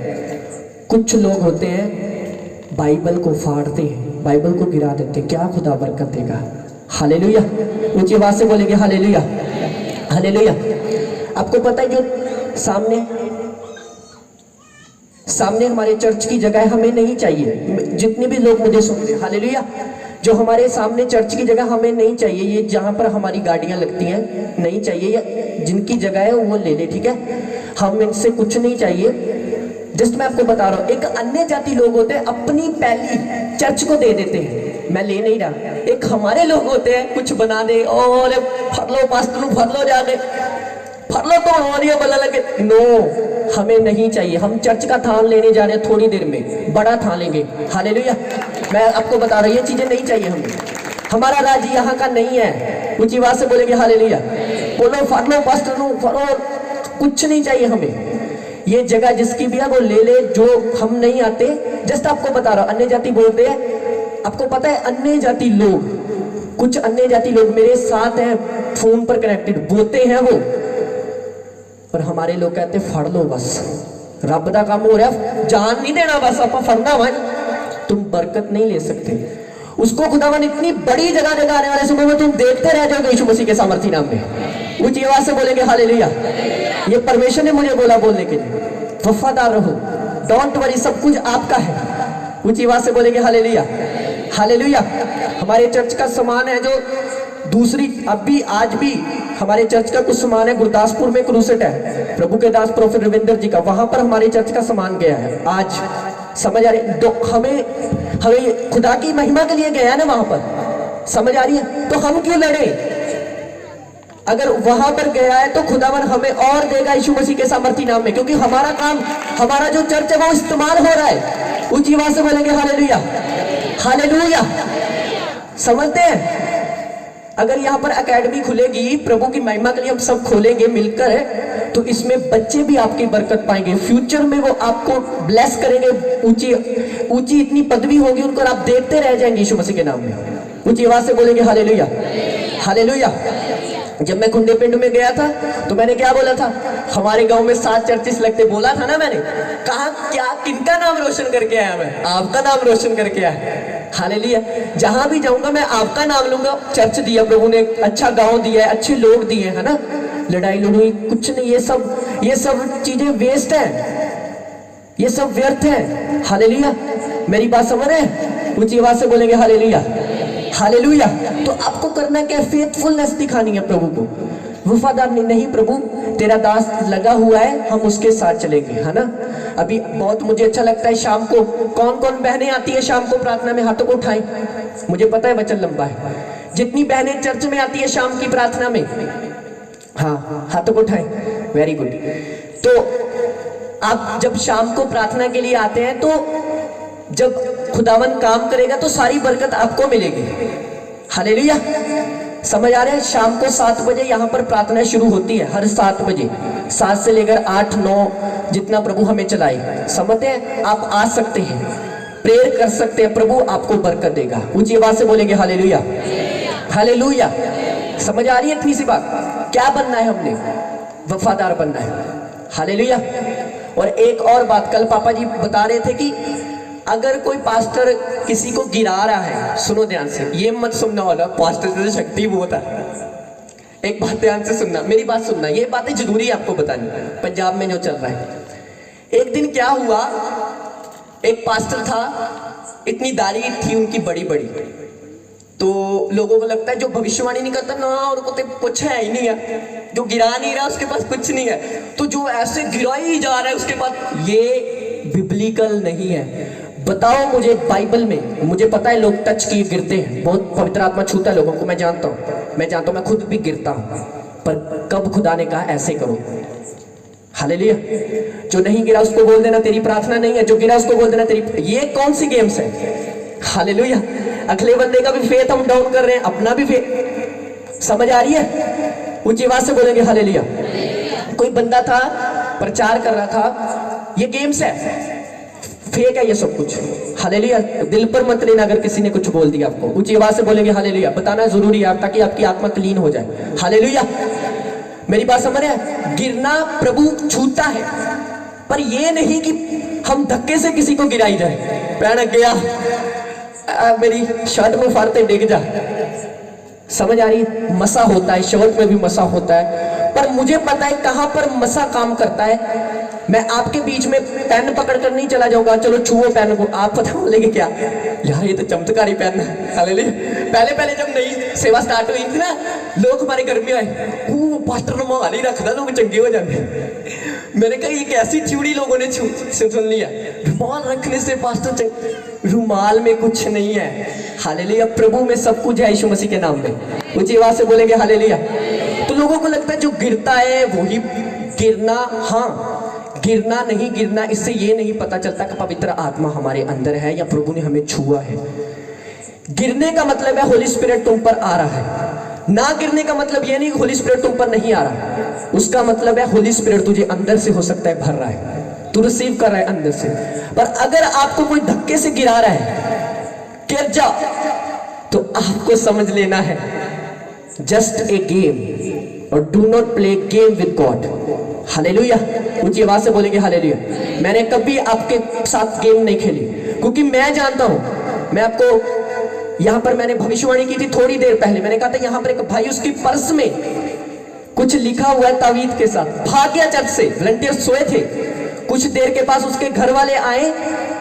कुछ लोग होते हैं बाइबल को फाड़ते हैं, बाइबल को गिरा देते हैं। क्या खुदा बरकत देगा। हालेलुया। ऊंची आवाज से बोलेंगे हालेलुया, हालेलुया। आपको पता है जो सामने हमारे चर्च की जगह हमें नहीं चाहिए। जितने भी लोग मुझे सुन रहे हैं, हालेलुया, जो हमारे सामने चर्च की जगह हमें नहीं चाहिए, ये जहां पर हमारी गाड़ियां लगती हैं नहीं चाहिए, या जिनकी जगह है वो ले ले, ठीक है, हम इनसे कुछ नहीं चाहिए। जस्ट मैं आपको बता रहा हूँ, एक अन्य जाति लोग होते हैं अपनी पहली चर्च को दे देते हैं, मैं ले नहीं रहा। एक हमारे लोग होते हैं कुछ बना दे, और फर लो पास्टर, फर लो जाके, फर लो तो और ये बोला लगे। नो, हमें नहीं चाहिए। हम चर्च का थान लेने जा रहे हैं, थोड़ी देर में बड़ा थान लेंगे। हालेलुया। मैं आपको बता रहा हूँ ये चीजें नहीं चाहिए हमें। हमारा राज्य यहाँ का नहीं है। ऊंची आवाज से बोलेंगे हालेलुया। बोलो फर लो पास्टर, फरो, कुछ नहीं चाहिए हमें। ये जगह जिसकी भी है वो ले ले, जो हम नहीं आते। जस्ट आपको बता रहा हूँ, अन्य जाति बोलते हैं, आपको पता है अन्य जाति लोग, कुछ अन्य जाति लोग मेरे साथ हैं, फोन पर कनेक्टेड, बोलते हैं वो, और हमारे लोग कहते फड़ लो बस, रब का काम हो रहा, जान नहीं देना बस, आप फड़ना भाई, तुम बरकत नहीं ले सकते। उसको खुदावन इतनी बड़ी जगह देगा, आने वाले समय में तुम देखते रह जाओगे यीशु मसीह के सामर्थी नाम में। ऊंची आवाज से बोलेंगे हालेलुया। ये परमेश्वर ने मुझे बोला बोलने के लिए, वफादार रहो, डोंट वरी, सब कुछ आपका है। ऊंची आवाज से बोलेंगे हालेलुया, हालेलुया। हमारे चर्च का सामान है जो दूसरी, अभी आज भी हमारे चर्च का कुछ सामान है, गुरदासपुर में क्रूसेट है प्रभु के दास प्रोफेसर रविंदर जी का, वहां पर हमारे चर्च का सामान गया है। आज समझ आ रही है, हमें खुदा की महिमा के लिए गया है ना वहां पर, समझ आ रही है, तो हम क्यों लड़े। अगर वहां पर गया है तो खुदावन हमें और देगा यीशु मसीह के सामर्थी नाम में, क्योंकि हमारा काम, हमारा जो चर्च है वो इस्तेमाल हो रहा है। ऊंची आवाज से बोलेंगे हालेलुया, हालेलुया। समझते हैं, अगर यहाँ पर एकेडमी खुलेगी प्रभु की महिमा के लिए, हम सब खोलेंगे मिलकर, तो इसमें बच्चे भी आपकी बरकत पाएंगे, फ्यूचर में वो आपको ब्लेस करेंगे, ऊंची ऊंची इतनी पदवी होगी उनको, और आप देखते रह जाएंगे यीशु मसीह के नाम में। ऊंची आवाज से बोलेंगे हालेलुया, हालेलुया। जब मैं खुंडे पिंड में गया था तो मैंने क्या बोला था, हमारे गांव में 7 चर्चेस लगते, बोला था ना मैंने, कहा क्या, किनका नाम रोशन करके आया मैं, आपका नाम रोशन करके आया। हालेलुया। जहां भी जाऊंगा मैं आपका नाम लूंगा। चर्च दिया प्रभु ने, अच्छा गांव दिया है, अच्छे लोग दिए, है ना, लड़ाई लड़ाई कुछ नहीं, ये सब चीजें वेस्ट है, ये सब व्यर्थ है। हालेलुया। मेरी बात समझ रहे हैं। ऊंची आवाज से बोलेंगे हालेलुया, हालेलुया। तो आपको करना क्या, फेथफुलनेस दिखानी है प्रभु को, वफादार नहीं, प्रभु तेरा दास लगा हुआ है, हम उसके साथ चलेंगे, है ना। अभी बहुत मुझे अच्छा लगता है, शाम को कौन कौन बहनें आती है शाम को प्रार्थना में, हाथों को उठाएं, मुझे पता है वचन लंबा है। जितनी बहनें चर्च में आती है शाम की प्रार्थना में, हाँ हाथों को उठाएं, वेरी गुड। तो आप जब शाम को प्रार्थना के लिए आते हैं, तो जब खुदावन काम करेगा तो सारी बरकत आपको मिलेगी। हालेलुया। समझ आ रहे हैं। शाम को 7 बजे यहाँ पर प्रार्थना शुरू होती है, हर 7 बजे, 7 से लेकर 8-9 जितना प्रभु हमें चलाए। समझते हैं, आप आ सकते हैं, प्रेयर कर सकते हैं, प्रभु आपको बरकत देगा। ऊंची आवाज से बोलेंगे हालेलुया, हालेलुया। समझ आ रही है इतनी सी बात। क्या बनना है हमने, वफादार बनना है। हालेलुया। और एक और बात, कल पापा जी बता रहे थे कि अगर कोई पास्टर किसी को गिरा रहा है, सुनो ध्यान से, ये मत सुनना वाला पास्टर से शक्ति बहुत है। एक बात ध्यान से सुनना, मेरी बात सुनना, ये बातें जरूरी है आपको बतानी, पंजाब में जो चल रहा है। एक दिन क्या हुआ, एक पास्टर था, इतनी दाढ़ी थी उनकी बड़ी बड़ी, तो लोगों को लगता है जो भविष्यवाणी नहीं करता ना, और को तो कुछ है ही नहीं है, जो गिरा नहीं रहा उसके पास कुछ नहीं है, तो जो ऐसे गिराई जा रहा है उसके पास, ये बिब्लिकल नहीं है। बताओ मुझे बाइबल में, मुझे पता है लोग टच किए गिरते हैं, बहुत पवित्र आत्मा छूता है लोगों को, मैं जानता हूँ, मैं खुद भी गिरता हूँ, पर कब खुदा ने कहा ऐसे करो? हालेलुया। जो नहीं गिरा उसको बोल देना तेरी प्रार्थना नहीं है, जो गिरा उसको बोल देना तेरी, ये कौन सी गेम्स है? हालेलुया। अगले बंदे का भी फेथ हम डाउन कर रहे हैं, अपना भी फेथ, समझ आ रही है? ऊंची आवाज से बोलेंगे हालेलुया। कोई बंदा था, प्रचार कर रहा था, ये गेम्स है, फेक है ये सब कुछ। हालेलुया। दिल पर मत लेना अगर किसी ने कुछ बोल दिया आपको, ऊंची आवाज से बोलेंगे हालेलुया। बताना जरूरी है ताकि आपकी आत्मा क्लीन हो जाए। हालेलुया। मेरी बात समझ रहे हैं? गिरना प्रभु छूता है, पर ये नहीं कि हम धक्के से किसी को गिराई जाए, पैर गया मेरी शर्ट में फाड़ते डिग जा, समझ आ रही है? मसा होता है, शर्ट में भी मसा होता है, पर मुझे पता है कहां पर मसा काम करता है। मैं आपके बीच में पेन पकड़ कर नहीं चला जाऊंगा, चलो छुओ पेन को, आप पता बोलेंगे क्या यार ये तो चमत्कारी पेन है। हालेलुया। पहले जब नई सेवा स्टार्ट हुई थी ना, लोग हमारे घर में आए, वो पास्टर ने मोहाली रखता, लोग चंगे हो जाते। मैंने कहा ये कैसी थ्योरी लोगों ने सुन लिया, रुमाल रखने से पास्टर चंगे? रुमाल में कुछ नहीं है। हालेलुया। प्रभु में सब कुछ है, यीशु मसीह के नाम में। ऊंची आवाज से बोलेंगे हालेलुया। तो लोगों को लगता है जो गिरता है वही गिरना, हाँ गिरना नहीं गिरना, इससे ये नहीं पता चलता कि पवित्र आत्मा हमारे अंदर है या प्रभु ने हमें छुआ है। गिरने का मतलब है होली स्पिरिट तुम पर आ रहा है, ना गिरने का मतलब ये नहीं होली स्पिरिट तुम पर नहीं आ रहा, उसका मतलब है होली स्पिरिट तुझे अंदर से हो सकता है भर रहा है, तू रिसीव कर रहा है अंदर से। पर अगर आपको कोई धक्के से गिरा रहा है, गिर जा, तो आपको समझ लेना है जस्ट ए गेम, और do not play game with God. Hallelujah. ऊंची आवाज से बोलेंगे हालेलुया। मैंने कभी आपके साथ गेम नहीं खेली, क्योंकि मैं जानता हूं, मैं आपको यहां पर मैंने भविष्यवाणी की थी थोड़ी देर पहले, मैंने कहा था यहां पर एक भाई उसकी पर्स में कुछ लिखा हुआ है तावीज के साथ, भाग गया चर्च से, वॉलंटियर सोए थे, कुछ देर के पास उसके घर वाले आए,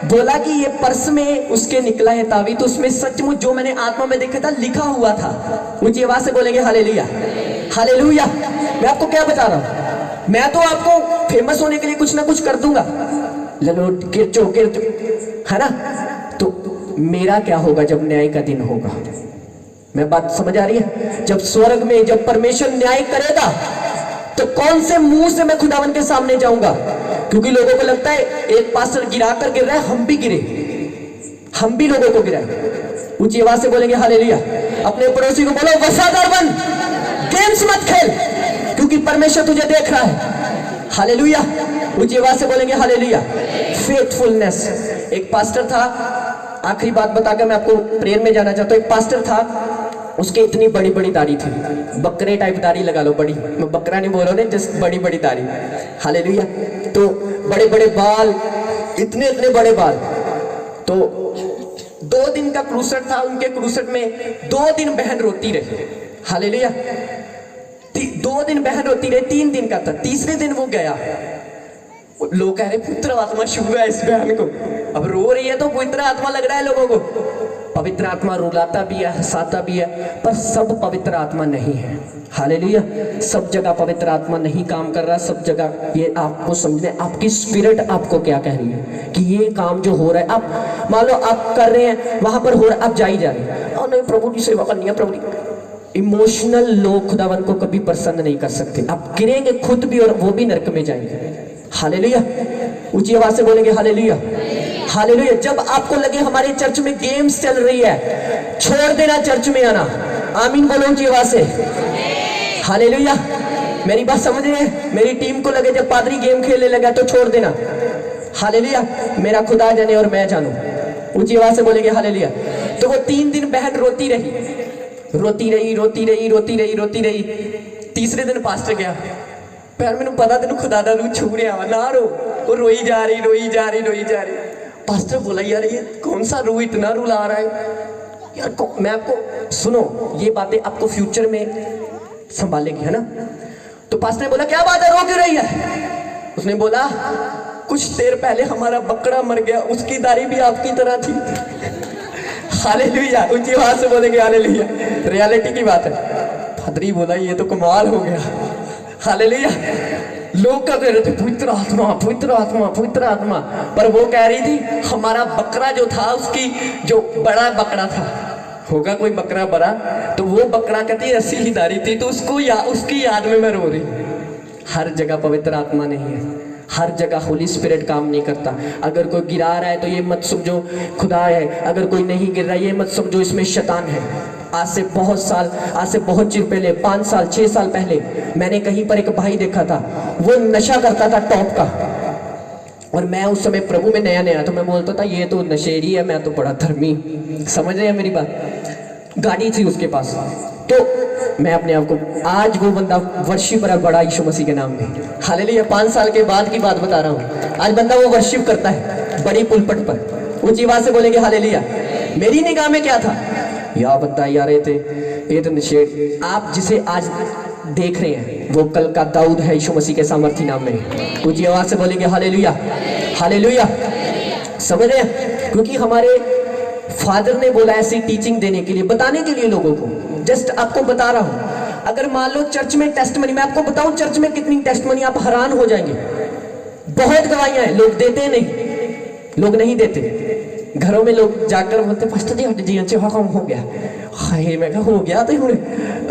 बोला कि ये पर्स में उसके निकला है तावीज, तो उसमें सचमुच जो मैंने आत्मा में देखा था लिखा हुआ था। ऊंची आवाज से बोलेंगे हालेलुया। हालेलुया। मैं आपको क्या बता रहा हूं, मैं तो आपको फेमस होने के लिए कुछ ना कुछ कर दूंगा, लो गिर जो है ना, तो मेरा क्या होगा जब न्याय का दिन होगा? मैं बात समझ आ रही है? जब स्वर्ग में जब परमेश्वर न्याय करेगा, तो कौन से मुंह से मैं खुदावन के सामने जाऊंगा? क्योंकि लोगों को लगता है एक पास्टर गिरा कर गिर रहा है, हम भी गिरे, हम भी लोगों को गिराए। ऊंची आवाज से बोलेंगे हालेलुया। अपने पड़ोसी को बोलो वफादार बन, गेम्स मत खेल, क्योंकि परमेश्वर तुझे देख रहा है। हालेलुया। ऊंची आवाज से बोलेंगे हालेलुया। फेथफुलनेस। एक पास्टर था, आखिरी बात बताकर मैं आपको प्रेयर में जाना चाहता हूं। एक पास्टर था, उसके इतनी बड़ी बड़ी दाढ़ी थी, बकरे टाइप दाढ़ी लगा लो, बड़ी, मैं बकरा नहीं बोल रहा हूं, जस्ट बड़ी बड़ी दाढ़ी। हालेलुया। तो बड़े बड़े बाल, इतने इतने बड़े बाल। तो 2 दिन का क्रूसेट था, उनके क्रूसेट में 2 दिन बहन रोती रही। हालेलुया। 2 दिन बहन रोती रही, 3 दिन का था, तीसरे दिन वो गया, लोग कह रहे पुत्र आत्मा छू है इस बहन को, अब रो रही है तो पवित्र आत्मा लग रहा है लोगों को। पवित्र आत्मा रुलाता भी है, हंसाता भी है, पर सब पवित्र आत्मा नहीं है। हालेलुया। सब जगह पवित्र आत्मा नहीं काम कर रहा, सब जगह ये आपको समझने, आपकी स्पिरिट आपको क्या कह रही है कि ये काम जो हो रहा है, आप मान लो आप कर रहे हैं, वहां पर हो रहा है, आप जा ही जा रहे हैं, और नहीं प्रभु की सेवा करनी है, प्रभु की। इमोशनल लोग खुदावन को कभी पसंद नहीं कर सकते, आप गिरेंगे खुद भी और वो भी नरक में जाएंगे। हालेलुया। ऊंची आवाज से बोलेंगे हालेलुया। हालेलुया। जब आपको लगे हमारे चर्च में गेम्स चल रही है, छोड़ देना चर्च में आना। आमीन बोलो ऊंची आवाज से। हालेलुया। मेरी बात समझ रहे हैं? मेरी टीम को लगे जब पादरी गेम खेलने लगा तो छोड़ देना। हालेलुया। मेरा खुदा जाने और मैं जानूं। ऊंची आवाज से बोलेंगे हालेलुया। तो वो 3 दिन बहन रोती रही, रोती रही, रोती रही, रोती रही, रोती रही। तीसरे दिन पास्टर गया, पर मैंने पता तेन खुदा दा रूह छू रहा वा, ना रो। वो रोई जा रही। पास्टर बोला यार ये कौन सा रूह इतना रुला रहा है यार, मैं आपको सुनो, ये बातें आपको फ्यूचर में संभालेगी, है ना। तो पास्टर ने बोला क्या बात है, रो क्यों रही है? उसने बोला कुछ देर पहले हमारा बकरा मर गया, उसकी दाढ़ी भी आपकी तरह थी। हालेलुया, ऊंची आवाज से बोलेंगे हालेलुया। रियलिटी की बात है। पादरी बोला ये तो कमाल हो गया। हालेलुया। लोग क्या कह रहे थे पवित्र आत्मा, पर वो कह रही थी हमारा बकरा जो था, उसकी जो बड़ा बकरा था, होगा कोई बकरा बड़ा, तो वो बकरा कहती ऐसी ही दाढ़ी थी, तो उसकी याद में मैं रो रही। हर जगह पवित्र आत्मा नहीं है, हर जगह होली स्पिरिट काम नहीं करता। अगर कोई गिरा रहा है तो ये मत समझो खुदा है, अगर कोई नहीं गिर रहा है ये मत समझो इसमें शैतान है। आज से बहुत चिर पहले, 5 साल 6 साल पहले, मैंने कहीं पर एक भाई देखा था, वो नशा करता था टॉप का, और मैं उस समय प्रभु में नया तो मैं बोलता था ये तो नशेड़ी है, मैं तो बड़ा धर्मी। समझ रहे हैं मेरी बात? गाड़ी थी उसके पास, तो मैं अपने आप को, आज वो बंदा वर्शिप पर बड़ा यीशु मसीह के नाम में, हालेलुया। 5 साल के बाद की बात बता रहा हूँ, आज बंदा वो वर्शिप करता है बड़ी पुलपट पर, ऊंची आवाज से बोलेंगे हालेलुया। मेरी निगाह में क्या था, या बंदा यार ये तो नशेड़। आप जिसे आज देख रहे हैं वो कल का दाऊद है यीशु मसीह के सामर्थी नाम में। ऊंची आवाज से बोलेंगे हालेलुया, हालेलुया। समझ रहे हैं? क्योंकि हमारे फादर ने बोला ऐसी टीचिंग देने के लिए, बताने के लिए लोगों को। जस्ट आपको बता रहा हूं, अगर मान लो चर्च में टेस्टमनी, मैं आपको बताऊं चर्च में कितनी टेस्टमनी, आप हैरान हो जाएंगे। बहुत गवाहियां हैं, लोग देते नहीं, लोग नहीं देते। घरों में लोग जाकर बोलते पास्टर जी हट जी अच्छे काम हो गया, हाय मैं हो गया तो हुण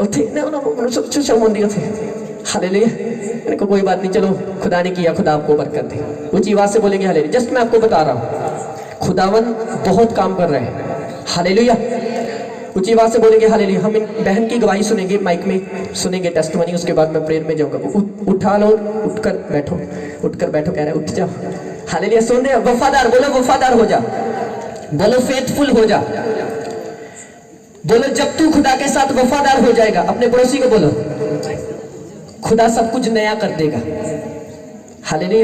उठे ना उन्होंने शर्मिंदगी थे। हालेलुया। मैंने कहा कोई बात नहीं, चलो खुदा ने किया, खुदा आपको बरकत दे। ऊंची आवाज से बोलेंगे हालेलुया। जस्ट मैं आपको बता रहा हूँ खुदावन बहुत काम कर रहे हैं। हालेलुया। ऊंची आवाज से बोलेंगे हालेलुया। हम इन बहन की गवाही सुनेंगे, माइक में सुनेंगे टेस्टमनी, उसके बाद मैं प्रेयर में जाऊंगा। उठा लो, उठकर बैठो कह रहे उठ जाओ। हालेलुया। सुन रहे हो? वफादार बोलो, वफादार हो जा, बोलो फेथफुल हो जा, बोलो जब तू खुदा के साथ वफादार हो जाएगा। अपने पड़ोसी को बोलो खुदा सब कुछ नया कर देगा। हालेलुया।